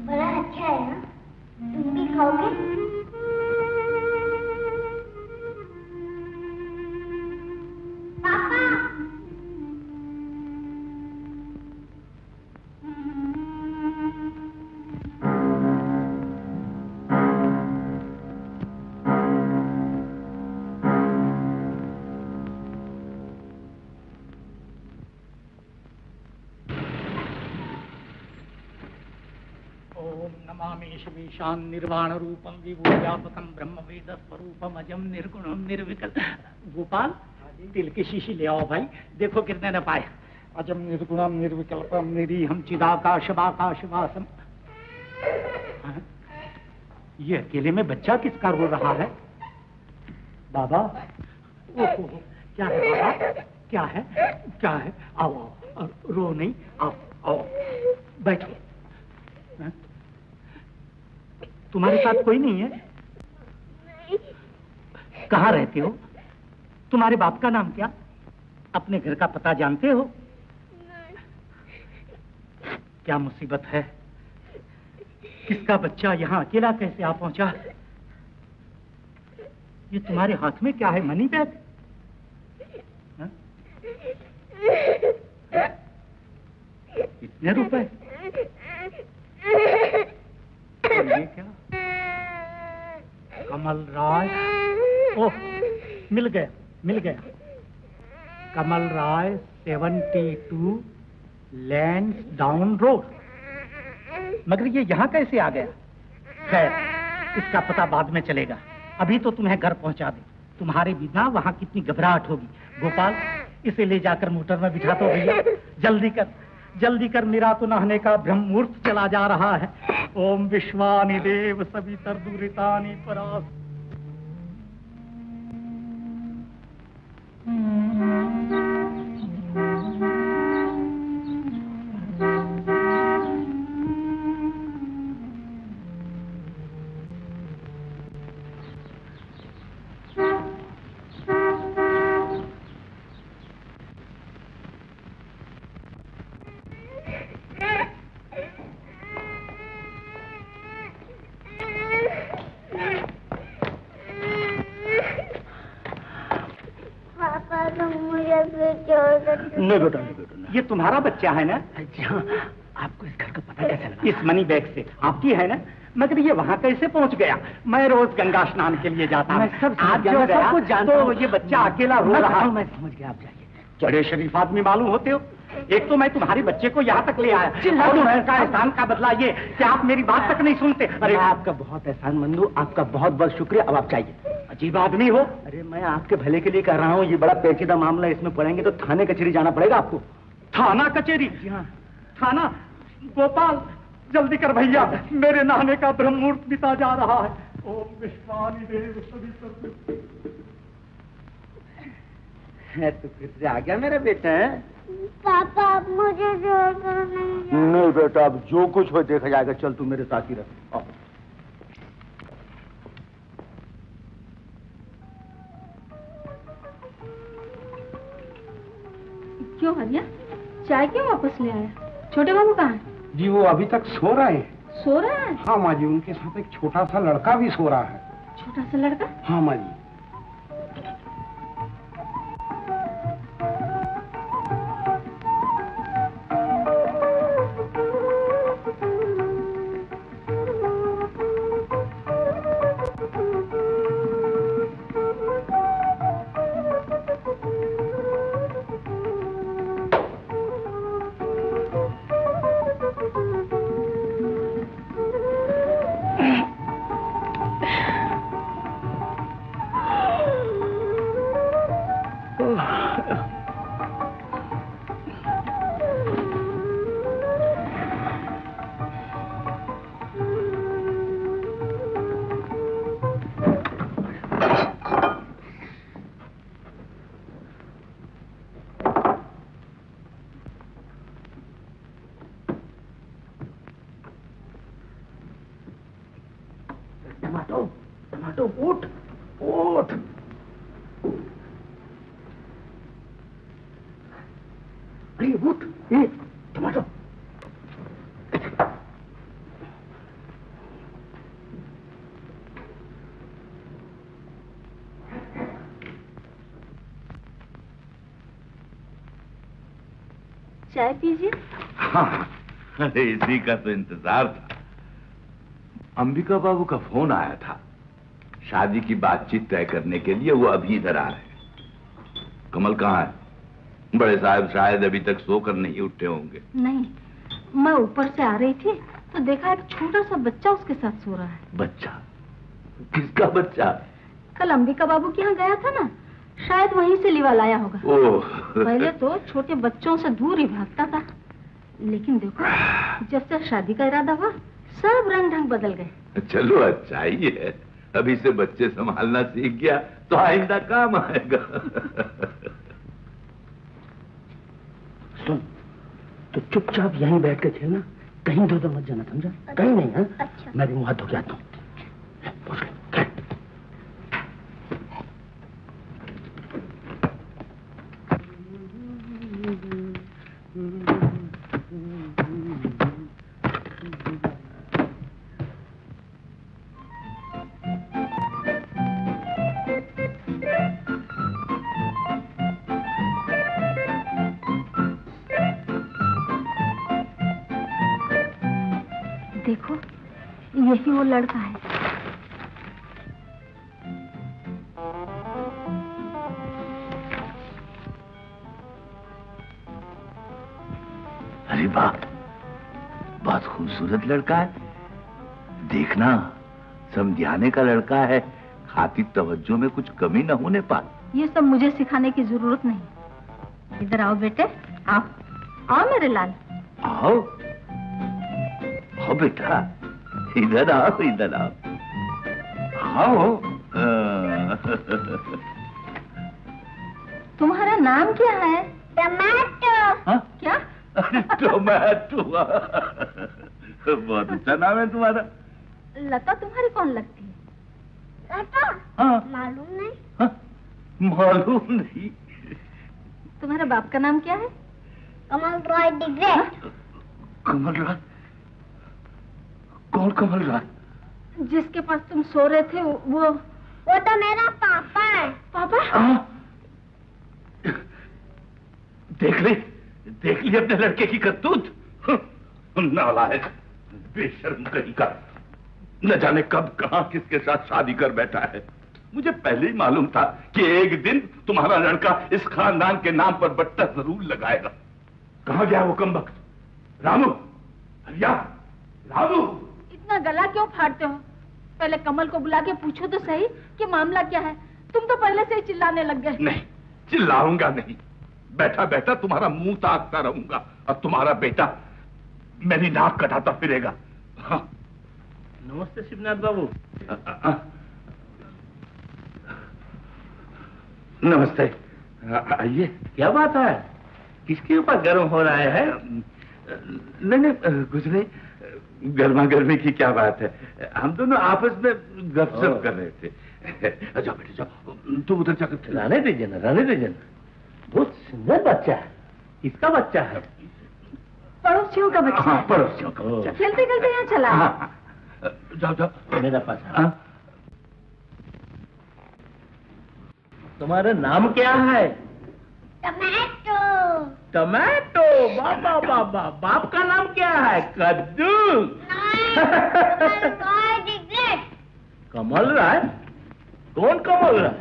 बड़ा अच्छा है ना, तुम भी खाओगे? पापा, ओम नमामि शिवीशान निर्वाण रूपम विभूव्यापकम ब्रह्म वेद स्वरूपम अजम निर्गुणम निर्विकल। गोपाल, तिल की शीशी ले आओ भाई, देखो कितने ने पाए। अजम निर्गुणम निर्विकल्पम निरीहम चिदाकाशवाकाशवासम। हाँ? ये अकेले में बच्चा किसका रो रहा है? बाबा, ओहो, क्या है बाबा, क्या है, क्या है? आओ आओ, रो नहीं, आओ आओ, बैठो। हाँ? तुम्हारे साथ कोई नहीं है? कहाँ रहते हो? तुम्हारे बाप का नाम क्या? अपने घर का पता जानते हो? क्या मुसीबत है? किसका बच्चा यहाँ अकेला कैसे आ पहुंचा? ये तुम्हारे हाथ में क्या है? Money bag? हाँ? इतने रुपए? और ये क्या? कमल राय, ओह, मिल गया, मिल गया। कमल राय 72 लैंसडाउन रोड। मगर ये यहाँ कैसे आ गया? खैर, इसका पता बाद में चलेगा। अभी तो तुम्हें घर पहुंचा दे। तुम्हारे बिना वहाँ कितनी घबराहट होगी। गोपाल, इसे ले जाकर मोटर में बिठा दो भैया। जल्दी कर, जल्दी कर, मेरा तो नहाने का ब्रह्म मुहूर्त चला जा रहा है। ओम विश्वानि देव सवितर दुरितानि परास। नहीं बेटा, नहीं बेटा। ये तुम्हारा बच्चा है ना? जी हाँ। आपको इस घर का पता कैसे लगा? इस मनी बैग से। आपकी है ना? मगर ये वहाँ कैसे पहुँच गया? मैं रोज गंगा स्नान के लिए जाता हूँ। मैं सब आज जो गया तो ये बच्चा अकेला रो रहा है। मैं समझ गया, आप जाइए। बड़े शरीफ आदमी मालूम होते हो। एक तो मैं तुम्हारे बच्चे को यहाँ तक ले आया, और उसका एहसान का बदला ये कि आप मेरी बात तक नहीं सुनते। अरे आपका बहुत एहसानमंद हूँ, आपका बहुत बहुत शुक्रिया। अब आप चाहिए। अजीब आदमी हो। अरे मैं आपके भले के लिए कह रहा हूँ, ये बड़ा पेचीदा मामला, इसमें पड़ेंगे तो थाने कचहरी जाना पड़ेगा आपको। थाना कचहरी? जी हाँ। थाना? गोपाल जल्दी कर भैया, मेरे नाने का ब्रह्म मुहूर्त बीता जा रहा है। ओम विश्वानि देव सवितुर्वरेण्यं। तो फिर से आ गया मेरा बेटा है? पापा मुझे जोर नहीं बेटा, अब जो कुछ हो देखा जाएगा। चल तू मेरे साथ ही रह। क्यों हरिया, चाय क्यों वापस ले आया? छोटे बाबू कहाँ है? जी वो अभी तक सो रहे हैं। सो रहा है? हाँ माँ जी, उनके साथ एक छोटा सा लड़का भी सो रहा है। छोटा सा लड़का? हाँ माँ जी। टमाटो उठ उठ। अरे उठ, टमाटो। चाय पीजिए। हाँ, अरे इसी का तो इंतजार था। अंबिका बाबू का फोन आया था, शादी की बातचीत तय करने के लिए। वो अभी इधर आ रहे हैं। कमल कहाँ है? बड़े साहब शायद अभी तक सोकर नहीं उठे होंगे। नहीं, मैं ऊपर से आ रही थी तो देखा एक छोटा सा बच्चा उसके साथ सो रहा है। बच्चा? किसका बच्चा? कल अंबिका बाबू के यहाँ गया था ना, शायद वहीं से लिवा लाया होगा। ओह। पहले तो छोटे बच्चों से दूर ही भागता था, लेकिन देखो जब से शादी का इरादा हुआ सब रंग ढंग बदल गए। चलो अच्छा ही है, अभी से बच्चे संभालना सीख गया तो आइंदा काम आएगा। सुन, तो चुपचाप यहीं बैठ के खेलना, कहीं इधर मत जाना, समझा? कहीं नहीं। हाँ अच्छा। मैं भी मुँह हाथ धो के आता हूँ। देखो यही वो लड़का है। अरे वाह, बहुत खूबसूरत लड़का है। देखना, समझाने का लड़का है, खातिर तवज्जो में कुछ कमी न होने पाए। ये सब मुझे सिखाने की जरूरत नहीं। इधर आओ बेटे, आओ आओ मेरे लाल। आओ आओ बेटा, इधर आओ, इधर आओ। आओ। तुम्हारा नाम क्या है? टमाटो। हाँ? क्या? टोमेटो। बहुत अच्छा नाम है तुम्हारा। लता तुम्हारी कौन लगती है? लता? हाँ। मालूम नहीं। हाँ? मालूम नहीं। तुम्हारे बाप का नाम क्या है? Kamal Roy the great. कमल रॉय? कौन कमल रॉय? जिसके पास तुम सो रहे थे वो तो मेरा पापा है। पापा? देख ली अपने लड़के की करतूत। नालायक, बेशर्म कहीं का, न जाने कब कहां किसके साथ शादी कर बैठा है। मुझे पहले ही मालूम था कि एक दिन तुम्हारा लड़का इस खानदान के नाम पर बट्टा जरूर लगाएगा। कहां गया वो कमबख्त? रामू, हरिया, रामू। इतना गला क्यों फाड़ते हो? पहले कमल को बुला के पूछो तो सही कि मामला क्या है। तुम तो पहले से ही चिल्लाने लग गए। नहीं, चिल्लाऊंगा नहीं, बैठा बैठा तुम्हारा मुंह ताकता रहूंगा और तुम्हारा बेटा मेरी नाक कटाता फिरेगा। हाँ। नमस्ते शिवनाथ बाबू। नमस्ते, आइए। क्या बात है, किसके ऊपर गर्म हो रहा है? नहीं, कुछ नहीं, गर्मा गर्मी की क्या बात है। हम दोनों आपस में गपशप कर रहे थे। जाओ बेटे जाओ, तुम उधर जाकर रहने दीजिए ना, रहने दीजिए ना। बहुत सुंदर बच्चा है। किसका बच्चा है? पड़ोसियों का बच्चा। हाँ, पड़ोसियों का बच्चा। खेलते खेलते यहाँ चला। हाँ, जाओ जाओ मेरा पास। तुम्हारा नाम क्या है? टमाटो। टमाटो, बाबा बाबा। बाप का नाम क्या है? कद्दू। कमल राय? कौन कमल राय?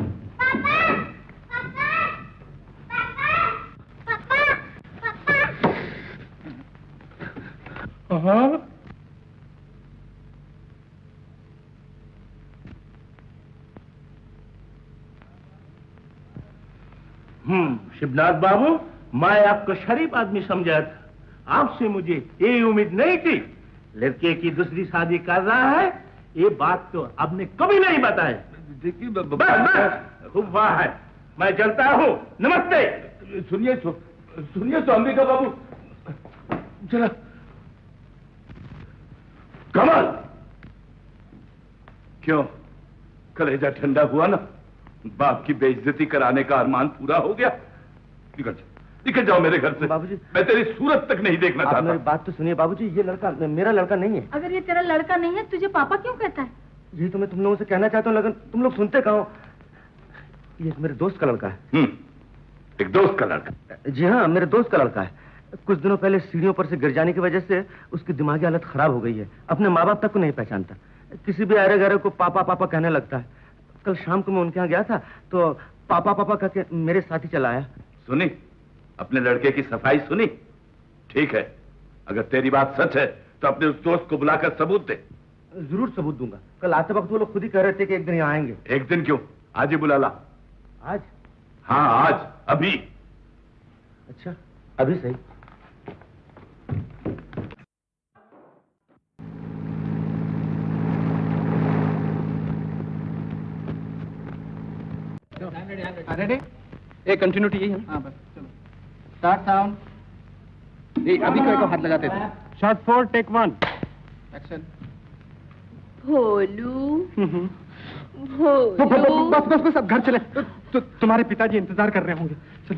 हाँ? शिवनाथ बाबू, मैं आपको शरीफ आदमी समझा था, आपसे मुझे ये उम्मीद नहीं थी। लड़के की दूसरी शादी कर रहा है, ये बात तो आपने कभी नहीं बताई। देखिए बस खूब वाह है, मैं चलता हूँ। नमस्ते। सुनिए तो अंबिका बाबू, चला। कमल, क्यों कलेजा ठंडा हुआ ना? बाप की बेइज्जती कराने का अरमान पूरा हो गया? निकल जाओ मेरे घर से। बाबूजी, मैं तेरी सूरत तक नहीं देखना चाहता। मेरी बात तो सुनिए बाबूजी, ये लड़का मेरा लड़का नहीं है। अगर ये तेरा लड़का नहीं है, तुझे पापा क्यों कहता है? यही तो मैं तुम लोगों से कहना चाहता हूँ, लेकिन तुम लोग सुनते कहाँ हो। ये मेरे दोस्त का लड़का है। एक दोस्त का लड़का? जी हाँ, मेरे दोस्त का लड़का है। कुछ दिनों पहले सीढ़ियों पर से गिर जाने की वजह से उसकी दिमागी हालत खराब हो गई है। अपने माँ बाप तक को नहीं पहचानता, किसी भी आरे गहरे को पापा पापा कहने लगता है। कल शाम को मैं उनके यहाँ गया था तो पापा पापा कहके मेरे साथ ही चला आया। सुनी अपने लड़के की सफाई सुनी? ठीक है, अगर तेरी बात सच है तो अपने उस दोस्त को बुलाकर सबूत दे। जरूर सबूत दूंगा। कल आते वक्त वो लोग खुद ही कह रहे थे कि एक दिन यहाँ आएंगे। एक दिन क्यों, आज ही बुला ला। आज? हाँ आज, अभी। अच्छा, अभी सही। रेडी? एक कंटिन्यूटी यही है। हाँ बस चलो। Start sound. ये अभी को हाथ लगाते थे। Shot 4 take 1 action. भोलू बस बस बस अब घर चले। तुम्हारे पिताजी इंतजार कर रहे होंगे। चल।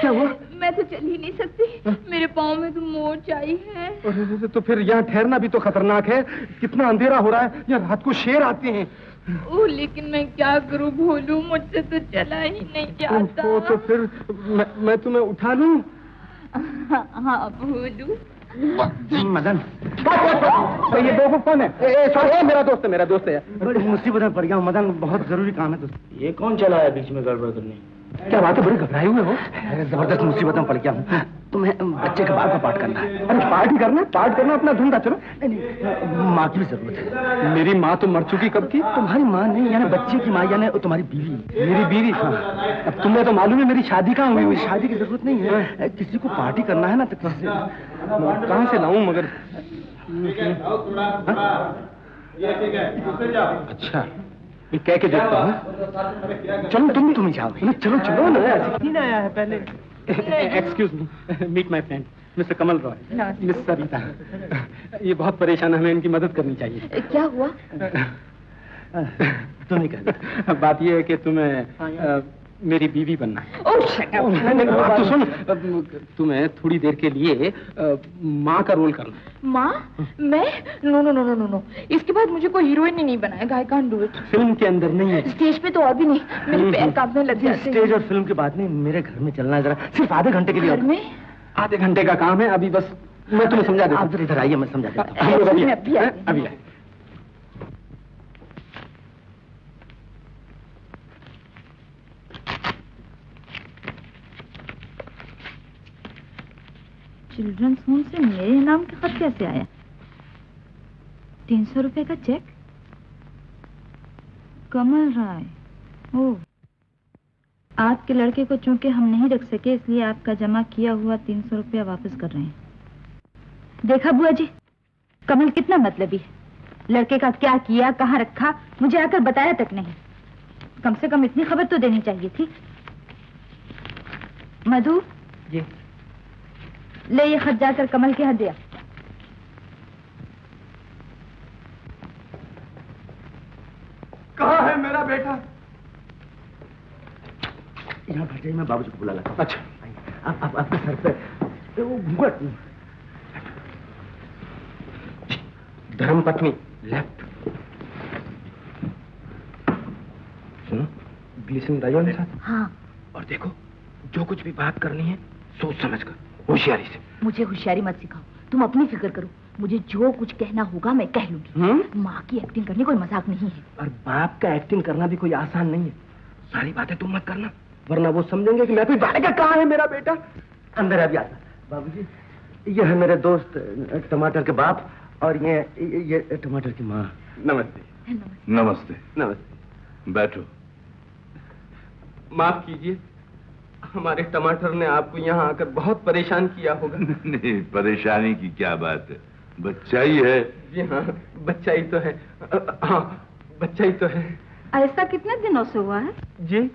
क्या हुआ? मैं तो चल ही नहीं सकती, मेरे पाँव में तो मोच आई है। तो फिर यहाँ ठहरना भी तो खतरनाक है। कितना अंधेरा हो रहा है, यहाँ रात को शेर आते हैं। ओह, लेकिन मैं क्या करूं भोलू, मुझसे तो चला ही नहीं जाता। तो फिर मैं तुम्हें उठा लूं? हाँ भोलू। मदन, तो ये बेवकूफ कौन है? मेरा दोस्त है, मेरा दोस्त है। बड़ी मुसीबत में पड़ गया हूँ मदन, बहुत जरूरी काम है दोस्त। ये कौन चला है बीच में गड़बड़ करने? क्या बात है, बड़े घबराए हुए हो? जबरदस्त मुसीबत में पड़ गया हूँ। तुम्हें बच्चे के बाल का पाठ करना है। अरे पार्टी करना, पार्ट करना अपना धंधा। चलो। नहीं, माँ की भी जरूरत है। मेरी माँ तो मर चुकी कब की? तुम्हारी माँ नहीं, यानी बच्चे की माँ, यानी तुम्हारी बीवी। मेरी बीवी? हाँ। अब तुम्हें तो मालूम है मेरी शादी कहाँ हुई? शादी की जरूरत नहीं है, किसी को पार्टी करना है ना तो किसी से कहाँ से लाऊं मगर? अच्छा, ये कह के देखता हूँ। चलो तुम ही जाओ। चलो चलो ना, ऐसे आया है पहले। Excuse me, meet my friend mister Kamal Roy, miss Sarita. ये बहुत परेशान है, हमें इनकी मदद करनी चाहिए। क्या हुआ? तुम ही कहना। बात ये है कि तुम्हें मेरी बीवी बनना है। ओह शट अप। बात तो सुन, तुम्हें थोड़ी देर के लिए माँ का रोल करना है। माँ? मैं? No no no no no no, इसके बाद मुझे कोई हीरोइन ही नहीं बनाएगा। I can't do it. Film के अंदर नहीं है, स्टेज पे तो और भी नहीं, मेरे पैर कांपने लग जाते हैं। स्टेज और फिल्म की बात नहीं, मेरे घर में चलना है जरा, सिर्फ आधे घंटे के लिए। घर में? आधे घंटे का काम है, अभी बस मैं तुम्हें समझा देता हूँ। आप इधर आइए, मैं समझा देता हूँ। अभी आए। चिल्ड्रंस होम से मेरे नाम का खत कैसे आया? 300 रुपए का चेक? कमल राय। ओह, आपके लड़के को चूंकि हम नहीं रख सके इसलिए आपका जमा किया हुआ 300 रुपया वापस कर रहे हैं। देखा बुआ जी, कमल कितना मतलबी है। लड़के का क्या किया, कहाँ रखा, मुझे आकर बताया तक नहीं। कम से कम इतनी खबर तो देनी चाहिए थी। मधु जी, ले ये खत जाकर कमल के हाथ दिया। कहाँ है मेरा बेटा? यहाँ बैठ जाइए, मैं बाबूजी को बुला लाता हूँ। अच्छा, आप आपके सर पे वो घूंघट। धर्मपत्नी लेफ्ट। सुनो, ग्लिसरीन डालो मेरे साथ। हाँ। और देखो, जो कुछ भी बात करनी है सोच समझ कर, होशियारी से। मुझे होशियारी मत सिखाओ, तुम अपनी फिक्र करो। मुझे जो कुछ कहना होगा मैं कह लूंगी। माँ की एक्टिंग करनी कोई मजाक नहीं है। और बाप का एक्टिंग करना भी कोई आसान नहीं है। सारी बातें तुम मत करना, वरना वो समझेंगे कि मैं कोई बात। कहाँ है मेरा बेटा? अंदर अभी आता। बाबूजी, ये है मेरे दोस्त टमाटर के बाप, और ये टमाटर की माँ। नमस्ते। नमस्ते। नमस्ते। बैठो। माफ कीजिए, हमारे टमाटर ने आपको यहाँ आकर बहुत परेशान किया होगा। नहीं, परेशानी की क्या बात है, बच्चा ही है। जी हाँ, बच्चा ही तो है। हाँ, बच्चा ही तो है। ऐसा कितने दिनों से हुआ है? जी,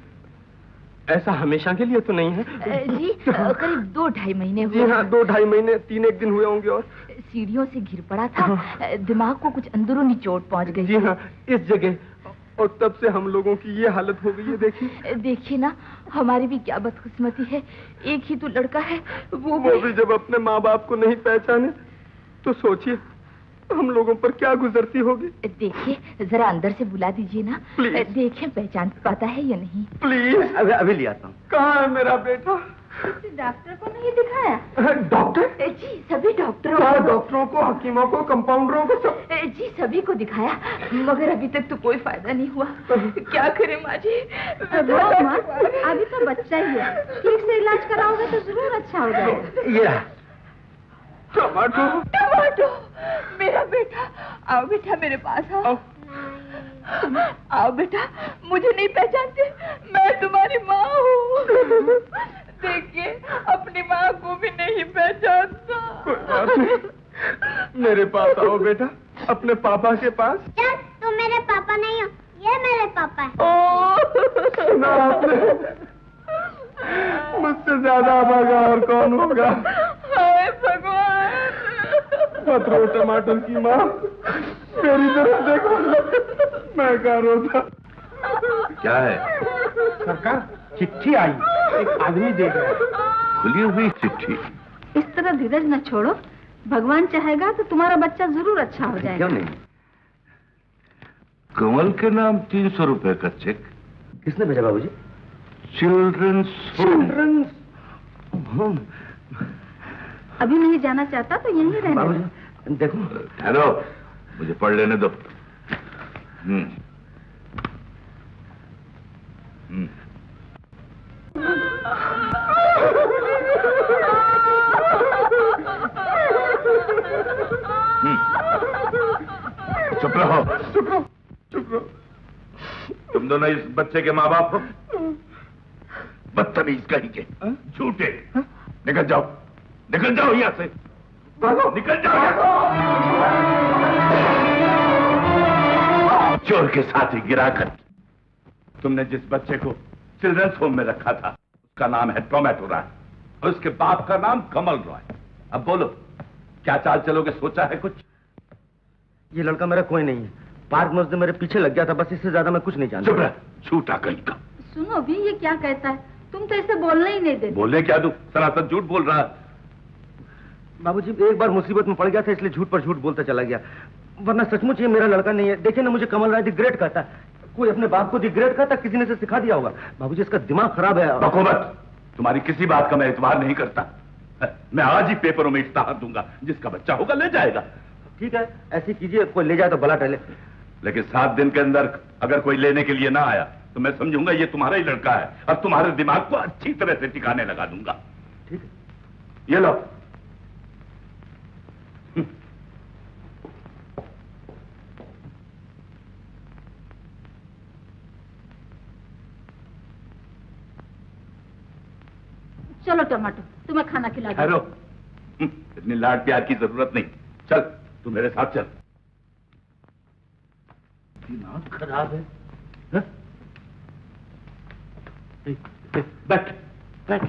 ऐसा हमेशा के लिए तो नहीं है। जी, करीब 2-2.5 महीने हुए। जी हाँ, 2-2.5 महीने, 3-1 दिन हुए होंगे। और सीढ़ियों से गिर पड़ा था, दिमाग को कुछ अंदरूनी चोट पहुंच गई। जी हाँ, इस जगह। और तब से हम लोगों की ये हालत हो गई है। देखिए ना, हमारी भी क्या बदकिस्मती है, एक ही तो लड़का है। वो भी जब अपने माँ बाप को नहीं पहचाने तो सोचिए हम लोगों पर क्या गुजरती होगी। देखिए, जरा अंदर से बुला दीजिए ना। देखें पहचान पाता है या नहीं। प्लीज। अभी ले आता हूँ। कहाँ है मेरा बेटा? डॉक्टर को नहीं दिखाया? डॉक्टर? जी, सभी डॉक्टरों को। डॉक्टरों को, हकीमों को, कंपाउंडरों को, सब। जी, सभी को दिखाया, मगर अभी तक तो कोई फायदा नहीं हुआ। क्या करें माँ जी? माँ, अभी तो बच्चा ही है, ठीक से इलाज कराओगे तो जरूर अच्छा हो जाएगा। ये रहा। टमाटो। टमाटो, मेरा बेटा। आओ बेटा, मेरे पास आओ। आओ बेटा, मुझे नहीं पहचानते, मैं तुम्हारी माँ हूँ। देखिए, अपनी माँ को भी नहीं पहचानता। कोई बात नहीं, मेरे पास आओ बेटा, अपने पापा के पास। चल, तुम मेरे पापा नहीं हो, ये मेरे पापा है। सुना आपने? मुझसे ज्यादा अभागा और कौन होगा? हाय भगवान। मत रो टमाटर की माँ, मेरी तरफ देखो, मैं कह रोता। क्या है? सरकार, चिट्ठी आई, एक आदमी दे गया। खुली हुई चिट्ठी? इस तरह धीरज न छोड़ो, भगवान चाहेगा तो तुम्हारा बच्चा जरूर अच्छा हो जाएगा। क्यों नहीं? कमल के नाम 300 रुपए का चेक। किसने भेजा बाबूजी? Children's home. अभी नहीं जाना चाहता तो यहीं रहने बाबूजी, देखो। ठहरो, मुझे पढ़ लेने दो। चुप रहो। चुप रहो, चुप रहो। तुम दोनों इस बच्चे के माँ बाप हो? बदतमीज कहीं के, झूठे। निकल जाओ, निकल जाओ यहाँ से, निकल जाओ। चोर के साथ ही गिराकर तुमने जिस बच्चे को चिल्ड्रंस होम में रखा था उसका नाम है टोमेटो राय और उसके बाप का नाम कमल रॉय। अब बोलो, क्या चाल चलोगे? सोचा है कुछ? ये लड़का मेरा कोई नहीं है, पार्क में उसने मेरे पीछे लग गया था, बस इससे ज्यादा मैं कुछ नहीं जानता। चुप रह, झूठा कहीं का। सुनो भी, ये क्या कहता है? तुम तो ऐसे बोलने ही नहीं देते। बोलने क्या तू सरासर झूठ बोल रहा है। बाबूजी एक बार मुसीबत में पड़ गया था इसलिए झूठ पर झूठ बोलता चला गया, वरना सचमुच ये मेरा लड़का नहीं है। देखिए ना, मुझे कमल राय दी ग्रेट कहता है। कोई अपने बाप को दी ग्रेट कहता, किसी ने से सिखा दिया होगा। बाबूजी इसका दिमाग खराब है। बकोबत, तुम्हारी किसी बात का मैं एतबार नहीं करता। मैं आज ही पेपरों में इश्तहार दूंगा, जिसका बच्चा होगा ले जाएगा। ठीक है, ऐसे कीजिए, कोई ले जाए तो भला टहले। लेकिन 7 दिन के अंदर अगर कोई लेने के लिए ना आया तो मैं समझूंगा ये तुम्हारा ही लड़का है और तुम्हारे दिमाग को अच्छी तरह से ठिकाने लगा दूंगा। ठीक है, ये लो। चलो टमाटो, तुम्हें खाना खिला दो। ठहरो, इतनी लाड प्यार की जरूरत नहीं। चल तू मेरे साथ चल। दिमाग खराब है, हा? बैठ बैठ।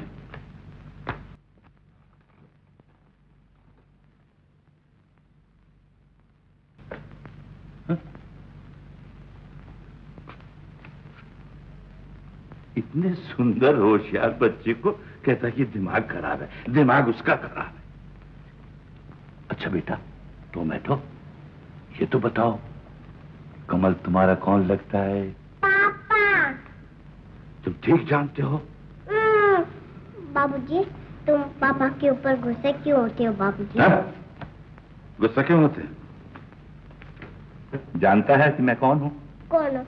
इतने सुंदर होशियार बच्चे को कहता कि दिमाग खराब है। दिमाग उसका खराब है। अच्छा बेटा टोमेटो, ये तो बताओ कमल तुम्हारा कौन लगता है? पापा। तुम ठीक जानते हो? बाबूजी, तुम पापा के ऊपर गुस्से क्यों होते हो बाबूजी? गुस्सा क्यों होते? जानता है कि मैं कौन हूँ? कौन हो?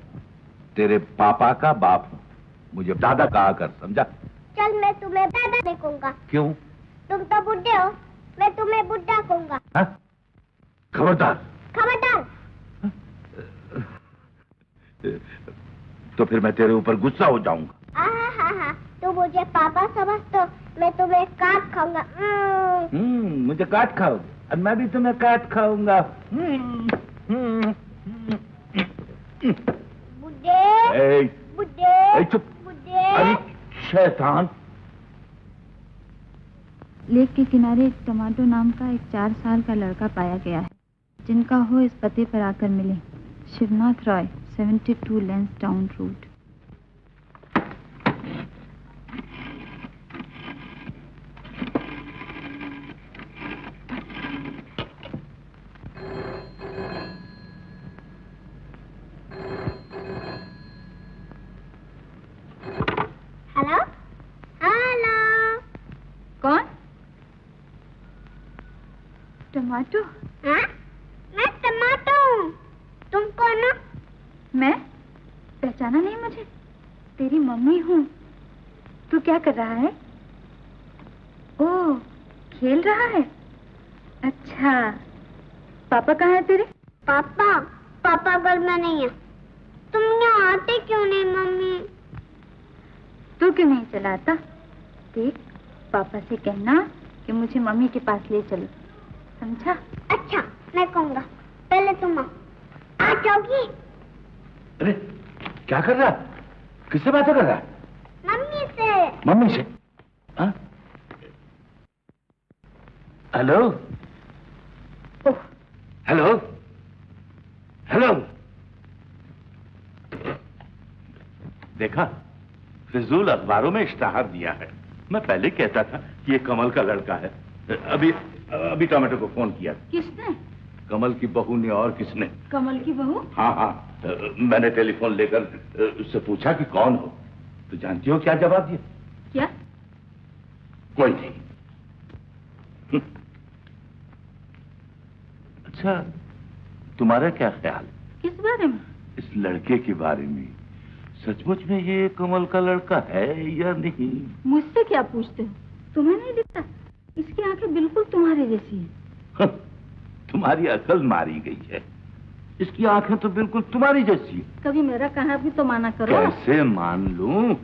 तेरे पापा का बाप हूँ। मुझे दादा कहा कर, समझा? चल मैं तुम्हें दादा नहीं कहूंगा। क्यों? तुम तो बुढ़े हो, मैं तुम्हें बुढ़ा कहूंगा। खबरदार। खबरदार। तो फिर मैं तेरे ऊपर गुस्सा हो जाऊंगा। हाँ, तू मुझे पापा समझ तो मैं तुम्हें काट खाऊंगा। मुझे काट खाओ और मैं भी तुम्हें काट खाऊंगा। बुढ़े बुढ़े चुप। बुढ़े। अरे शैतान। लेक के किनारे एक टमाटो नाम का एक 4 साल का लड़का पाया गया है, जिनका हो इस पते पर आकर मिले। Shivnath Roy, 72 Lansdowne road. Hello hello. कौन? टमाटो? हाँ, मैं टमाटो हूँ। तुम कौन हो? मैं? पहचाना नहीं मुझे? तेरी मम्मी हूँ। तू क्या कर रहा है? ओह, खेल रहा है। अच्छा, पापा कहाँ है तेरे? पापा घर में नहीं है। तुम यहाँ आते क्यों नहीं मम्मी? तू क्यों नहीं चलाता? देख, पापा से कहना कि मुझे मम्मी के पास ले चलो, समझा? अच्छा, मैं कहूँगा। पहले तुम आ जाओगी? अरे क्या कर रहा? किससे बातें कर रहा? मम्मी से। मम्मी से? हाँ? Hello hello hello. देखा, फिजूल अखबारों में इश्तहार दिया है। मैं पहले कहता था कि ये कमल का लड़का है। अभी टमाटो को फोन किया। किसने? कमल की बहू ने। और किसने? कमल की बहू? हाँ, मैंने टेलीफोन लेकर उससे पूछा कि कौन हो। तो जानती हो क्या जवाब दिया? क्या? कोई नहीं। अच्छा, तुम्हारा क्या ख्याल? किस बारे में? इस लड़के के बारे में। सचमुच में ये कमल का लड़का है या नहीं? मुझसे क्या पूछते हो? तुम्हें नहीं दिखता? इसकी आंखें बिल्कुल तुम्हारे जैसी हैं। तुम्हारी अकल मारी गई है। इसकी आंखें तो बिल्कुल तुम्हारी जैसी है। कभी मेरा कहना भी तो माना करो। कैसे मान लूं?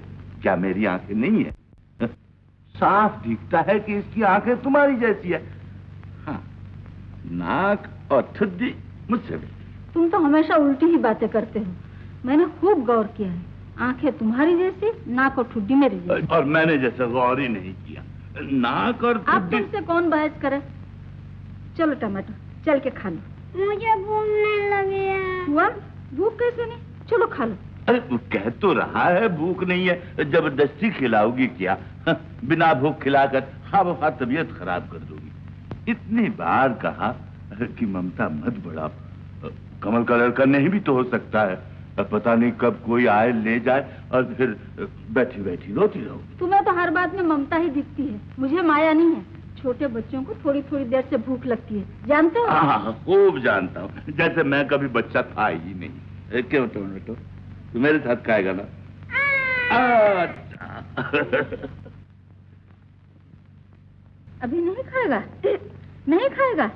क्या मेरी आंखें नहीं है? साफ दिखता है कि इसकी आंखें तुम्हारी जैसी है। हाँ, नाक और ठुड्डी मुझसे भी। तुम तो हमेशा उल्टी ही बातें करते हो। मैंने खूब गौर किया है। आंखें तुम्हारी जैसी, नाक और ठुड्डी मेरी जैसी। और मैंने जैसे गौर ही नहीं किया। नाक और अब तुमसे कौन बहस करे? चलो टमाटो, चल के खा लो। मुझे भूख नहीं लगी है। हुआ? भूख कैसे नहीं? चलो खा लो। अरे वो कह तो रहा है भूख नहीं है, जबरदस्ती खिलाओगी क्या? बिना भूख खिलाकर खामखा तबीयत खराब कर दोगी। इतनी बार कहा कि ममता मत बढ़ाओ। कमल का लड़का नहीं भी तो हो सकता है, पता नहीं कब कोई आए ले जाए और फिर बैठी बैठी रोती रहो। तुम्हें तो हर बात में ममता ही दिखती है, मुझे माया नहीं है। छोटे बच्चों को थोड़ी थोड़ी देर से भूख लगती है, जानते हो? हाँ, खूब जानता हूँ, जैसे मैं कभी बच्चा था ही नहीं। क्यों टोमेटो, तू मेरे साथ खाएगा ना? अच्छा। अभी नहीं खाएगा? नहीं खाएगा?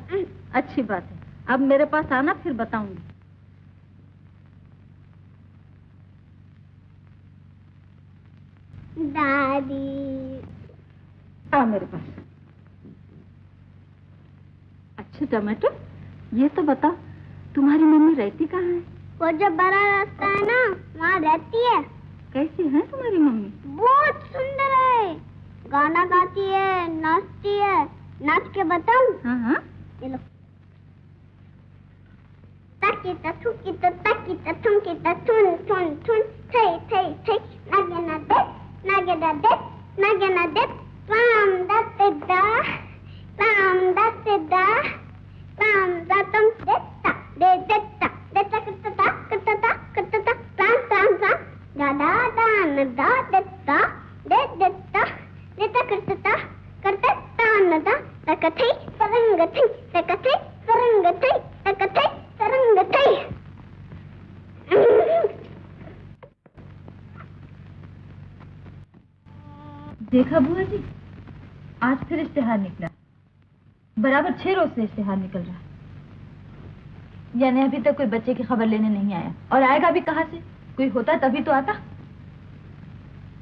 अच्छी बात है, अब मेरे पास आना, फिर बताऊंगी। दादी आ मेरे पास। अच्छा टमाटो, ये तो बता, तुम्हारी मम्मी रहती कहाँ है? वो जो बड़ा रास्ता है ना, वहाँ रहती है। कैसी है तुम्हारी मम्मी? बहुत सुंदर है, गाना गाती है, नाचती है। नाच के बताऊं? हाँ हाँ। ये लो। ताकी ता थुकी ता ताकी ता थुकी ता थुन थुन थुन थे थे थे नागे ना दे नागे ना दे नागे ना दे राम दाते दा राम दाते दा राम दातम देता दे देता देता करता राम राम राम दादा दान दा देता दे देता देता करता तान दा तकथे सरंगथे तकथे सरंगथे तकथे सरंगथे। देखा बुआ जी, आज फिर इश्तिहार निकला। बराबर 6 रोज से इश्तिहार निकल रहा है। यानी अभी तक कोई बच्चे की खबर लेने नहीं आया, और आएगा भी कहाँ से? कोई होता तभी तो आता।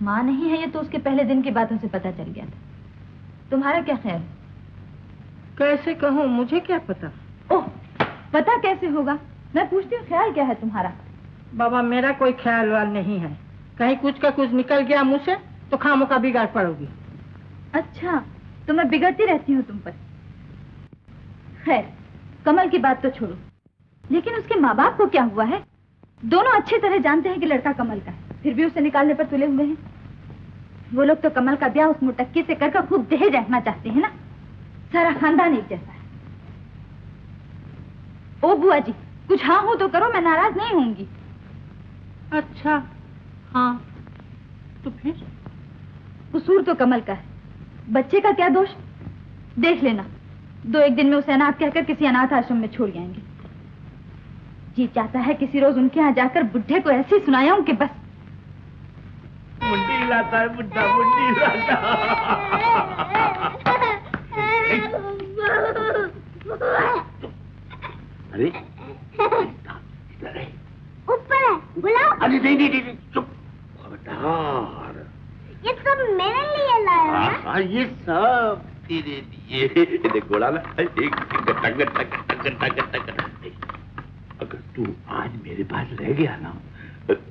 माँ नहीं है ये तो उसके पहले दिन की बातों से पता चल गया था। तुम्हारा क्या ख्याल? कैसे कहूँ, मुझे क्या पता। ओह, पता कैसे होगा? मैं पूछती हूँ, ख्याल क्या है तुम्हारा? बाबा मेरा कोई ख्याल वाल नहीं है, कहीं कुछ का कुछ निकल गया मुँह से तो खामों का बिगाड़ पड़ोगी। अच्छा, तो मैं बिगड़ती रहती हूँ तुम पर। खैर, कमल की बात तो छोड़ो, लेकिन उसके माँ बाप को क्या हुआ है? दोनों अच्छी तरह जानते हैं कि लड़का कमल का है, फिर भी उसे निकालने पर तुले हुए हैं। वो लोग तो कमल का ब्याह उस मुटक्की से करके खूब दहेज रखना चाहते हैं ना। सारा खानदान एक जैसा है। ओ बुआ जी, कुछ हाँ हो तो करो, मैं नाराज नहीं होंगी। अच्छा हाँ, तो फिर? कसूर तो कमल का है, बच्चे का क्या दोष? देख लेना, 2-1 दिन में उसे अनाथ कहकर किसी अनाथ आश्रम में छोड़ जाएंगे। जी चाहता है किसी रोज उनके यहाँ जाकर बुढ़े को ऐसी सुनाया कि बस मुंडी लाता है बुढ़ा, मुंडी लाता। अरे ऊपर है, बुलाओ। अरे नहीं, चुप। खबरदार, ये सब मेरे लिए लाया है। हाँ, ये सब तेरे लिए। देख घोड़ा ना, अगर तू आज मेरे पास रह गया ना,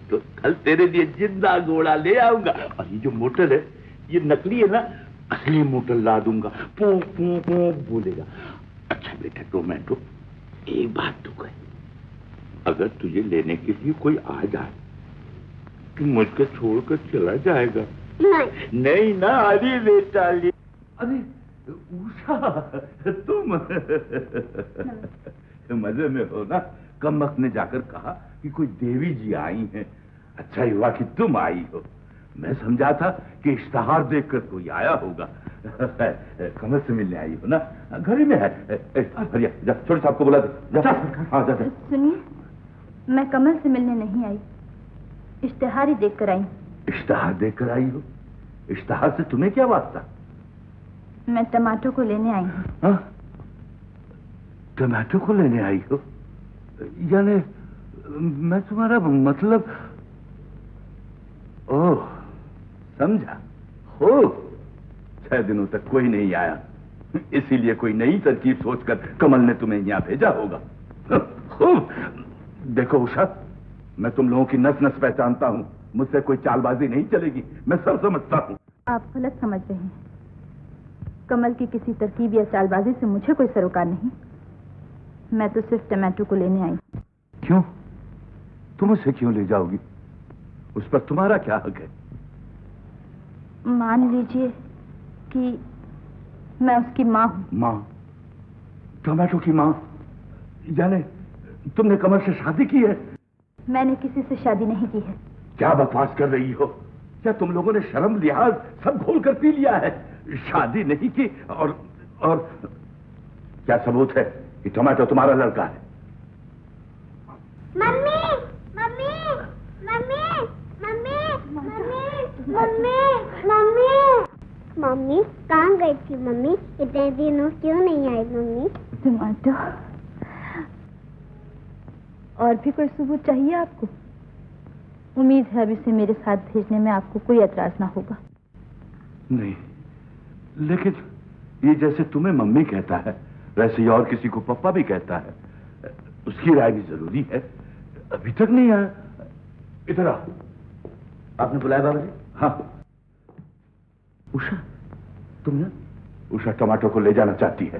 तो कल तेरे लिए जिंदा घोड़ा ले आऊंगा। और ये जो मोटर है, ये नकली है ना, असली मोटर ला दूंगा। पू पू पू बोलेगा। अच्छा बेटा टोमेटो, एक बात तो कह, अगर तुझे लेने के लिए कोई आ जाए तो मुझको छोड़कर चला जाएगा? नहीं ना। अरे बेटा, अरे उषा, तुम मजे में हो ना? कमक ने जाकर कहा कि कोई देवी जी आई हैं। अच्छा हुआ कि तुम आई हो, मैं समझा था कि इश्तिहार देखकर कोई आया होगा। कमल से मिलने आई हो ना? घर में है। भैया जा, छोटे साहब को बुला दे। जा। हाँ जा। सुनिए, मैं कमल से मिलने नहीं आई, इश्तिहार ही देख कर आई। इश्तिहार देख कर आई हो? इश्तिहार से तुम्हें क्या वास्ता? मैं टमाटो को लेने आई हूँ। टमाटो को लेने आई हो? यानी मैं तुम्हारा मतलब, ओह समझा। हो 6 दिनों तक कोई नहीं आया, इसीलिए कोई नई तरकीब सोचकर कमल ने तुम्हें यहाँ भेजा होगा। खूब। देखो उषा, मैं तुम लोगों की नस नस पहचानता हूँ, मुझसे कोई चालबाजी नहीं चलेगी, मैं सब समझता हूँ। आप गलत समझ रहे हैं। कमल की किसी तरकीब या चालबाजी से मुझे कोई सरोकार नहीं। मैं तो सिर्फ टमाटो को लेने आई। क्यों? तुम उसे क्यों ले जाओगी? उस पर तुम्हारा क्या हक है? मान लीजिए कि मैं उसकी माँ हूँ। माँ? टोमेटो की माँ? यानी तुमने कमल से शादी की है? मैंने किसी से शादी नहीं की है। क्या बकवास कर रही हो? क्या तुम लोगों ने शर्म लिहाज सब घोल कर पी लिया है? शादी नहीं की और क्या सबूत है कि टोमेटो तुम्हारा लड़का है? Mummy mummy mummy mummy mummy mummy mummy mummy कहाँ गई थी मम्मी? इतने दिनों क्यों नहीं आई मम्मी? टोमेटो, और भी कोई सबूत चाहिए आपको? उम्मीद है अब इसे मेरे साथ भेजने में आपको कोई एतराज ना होगा। नहीं, लेकिन ये जैसे तुम्हें मम्मी कहता है वैसे ही और किसी को पप्पा भी कहता है। उसकी राय भी जरूरी है। अभी तक नहीं आया। इधर आओ। आपने बुलाया बाबा जी? हाँ। उषा, तुम ना? उषा टमाटो को ले जाना चाहती है।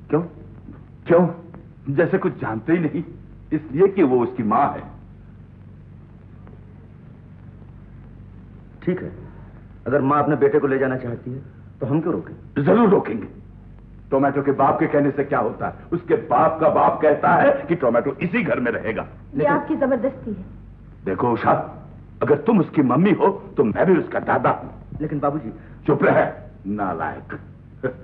क्यों? क्यों? जैसे कुछ जानते ही नहीं, इसलिए कि वो उसकी माँ है। ठीक है, अगर माँ अपने बेटे को ले जाना चाहती है तो हम क्यों रोकें? जरूर रोकेंगे। टोमेटो के बाप के कहने से क्या होता है? उसके बाप का बाप कहता है कि टोमेटो इसी घर में रहेगा। ये आपकी जबरदस्ती है। देखो उषा, अगर तुम उसकी मम्मी हो तो मैं भी उसका दादा हूं। लेकिन बाबूजी। चुप रहे, नालायक।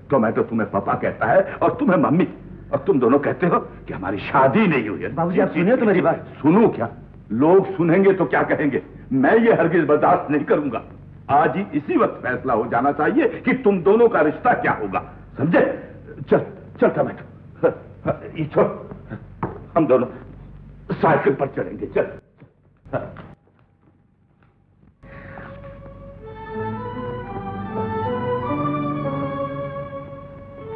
टोमेटो तुम्हें पापा कहता है और तुम्हें मम्मी, और तुम दोनों कहते हो कि हमारी शादी नहीं हुई है। बाबूजी आप सुनिए तो मेरी बात। सुनूं क्या? लोग सुनेंगे तो क्या कहेंगे? मैं ये हरगिज बर्दाश्त नहीं करूंगा। आज ही इसी वक्त फैसला हो जाना चाहिए कि तुम दोनों का रिश्ता क्या होगा, समझे? चल चल टोमेटो, ये छोड़, हम दोनों साइकिल पर चलेंगे। चल।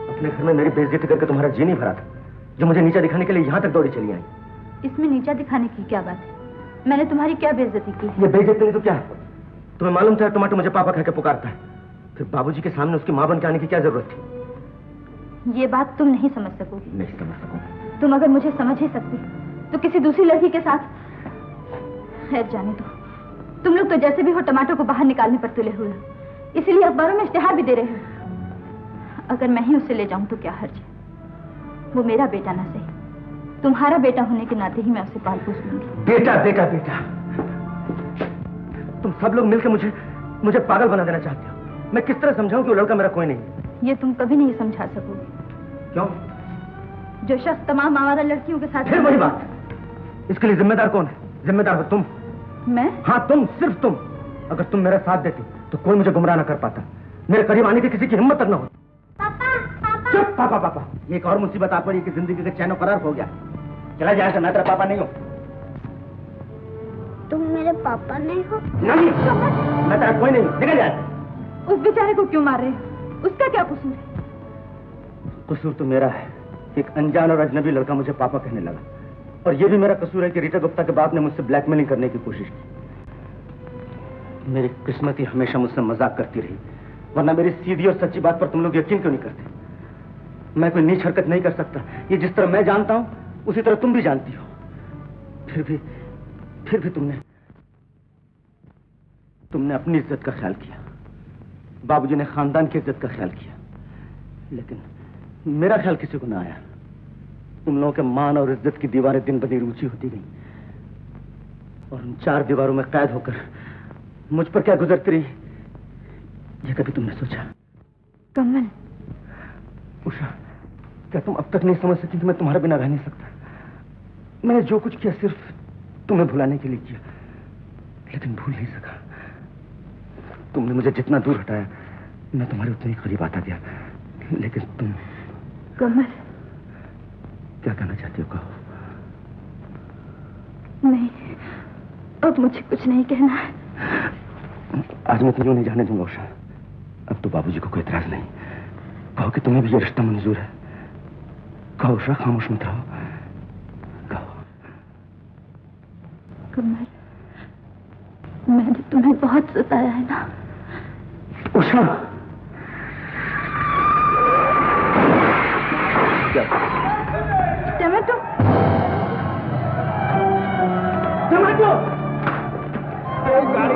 अपने घर में मेरी बेइज्जती करके तुम्हारा जी नहीं भरा था, जो मुझे नीचा दिखाने के लिए यहाँ तक दौड़ी चली आई। इसमें नीचा दिखाने की क्या बात है? मैंने तुम्हारी क्या बेइज्जती की है? ये बेइज्जती नहीं तो क्या है? तुम्हें मालूम था टमाटो मुझे पापा कह के पुकारता है, फिर बाबूजी के सामने उसकी माँ बन के आने की क्या जरूरत थी? ये बात तुम नहीं समझ सकोगी। नहीं समझ सकूंगा। तुम अगर मुझे समझ ही सकती तो किसी दूसरी लड़की के साथ। खैर जाने दो। तुम लोग तो जैसे भी हो टमाटो को बाहर निकालने पर तुले हुए हो, इसीलिए अखबारों में इश्तिहार भी दे रहे हो। अगर मैं ही उसे ले जाऊं तो क्या हर्ज है? वो मेरा बेटा ना सही, तुम्हारा बेटा होने के नाते ही मैं उसे पाल पोस लूंगी। बेटा बेटा बेटा, तुम सब लोग मिलकर मुझे पागल बना देना चाहते हो। मैं किस तरह समझाऊं कि वो लड़का मेरा कोई नहीं? ये तुम कभी नहीं समझा सकोगे। क्यों? जो शख्स तमाम आवारा लड़कियों के साथ। फिर वही बात, इसके लिए जिम्मेदार कौन है? जिम्मेदार हो तुम। मैं? हाँ तुम, सिर्फ तुम। अगर तुम मेरा साथ देती तो कोई मुझे गुमराह न कर पाता, मेरे करीब आने की किसी की हिम्मत तक न होती। चुप पापा पापा, एक और मुसीबत आ पड़ी कि जिंदगी का चैन करार हो गया। चला जाए, मैं तेरा पापा नहीं हूँ। तुम मेरे पापा नहीं हो? नहीं, मैं तेरा कोई नहीं हूँ, निकल जाए। उस बेचारे को क्यों मार रहे हो? उसका क्या कसूर है? कसूर तो मेरा है। एक अनजान और अजनबी लड़का मुझे पापा कहने लगा, और ये भी मेरा कसूर है कि रीटा गुप्ता के बाप ने मुझसे ब्लैकमेलिंग करने की कोशिश की। मेरी किस्मत ही हमेशा मुझसे मजाक करती रही, वरना मेरी सीधी और सच्ची बात पर तुम लोग यकीन क्यों नहीं करते? मैं कोई नीच हरकत नहीं कर सकता, ये जिस तरह मैं जानता हूं उसी तरह तुम भी जानती हो। फिर भी तुमने अपनी इज्जत का ख्याल किया, बाबूजी ने खानदान की इज्जत का ख्याल किया, लेकिन मेरा ख्याल किसी को ना आया। तुम लोगों के मान और इज्जत की दीवारें दिन ब दिन ऊंची होती गई, और उन 4 दीवारों में कैद होकर मुझ पर क्या गुजरती रही, ये कभी तुमने सोचा? कमल। उषा, क्या तुम अब तक नहीं समझ सकी कि मैं तुम्हारे बिना रह नहीं सकता? मैंने जो कुछ किया सिर्फ तुम्हें भुलाने के लिए किया, लेकिन भूल नहीं सका। तुमने मुझे जितना दूर हटाया मैं तुम्हारे उतने ही करीब आता गया, लेकिन तुम। कमल, क्या कहना चाहती हो? कहो। नहीं, अब मुझे कुछ नहीं कहना है। आज मैं तुझे नहीं जाने दूंगा उषा। अब तो बाबूजी को कोई एतराज नहीं। कहो कि तुम्हें भी ये रिश्ता मंजूर है। कहो उषा, खामोश मत रहो। कहो। कमल, मैंने तुम्हें बहुत सताया है ना? उषा, टमाटो, टमाटो, गाड़ी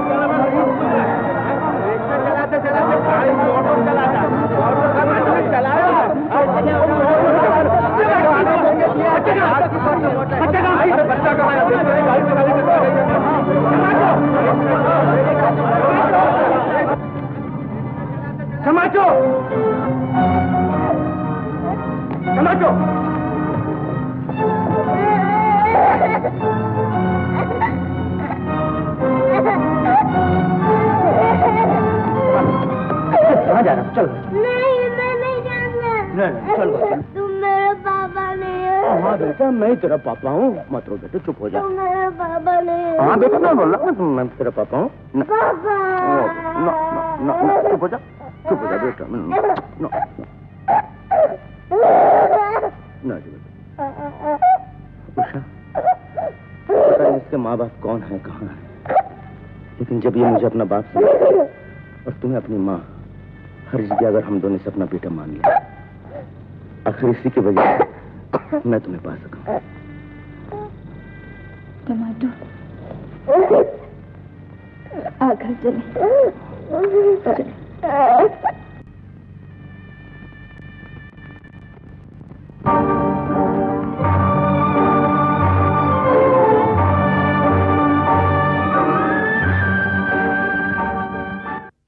चलाते चलाते गाड़ी ऑटो चलाता समाचो समाचो कहाँ जा रहा? चल। नहीं, मैं नहीं जाऊंगा। नहीं, चल बच्चा। तुम मेरा पापा नहीं हो। हाँ बेटा, मैं ही तेरा पापा हूँ। मत रो बेटा, चुप हो जा। तुम मेरा पापा नहीं हो। हाँ बेटा, मैं बोल रहा हूँ, मैं तेरा पापा हूँ। पापा। चुप हो जा, चुप हो जा बेटा। ना उषा, पता नहीं इसके माँ बाप कौन है, कहाँ है, लेकिन जब ये मुझे अपना बाप समझ और तुम्हें अपनी माँ, हर जगह अगर हम दोनों से अपना बेटा मान लिया, आखिर इसी की वजह से मैं तुम्हें पा सका। टमाटो, आ घर चले।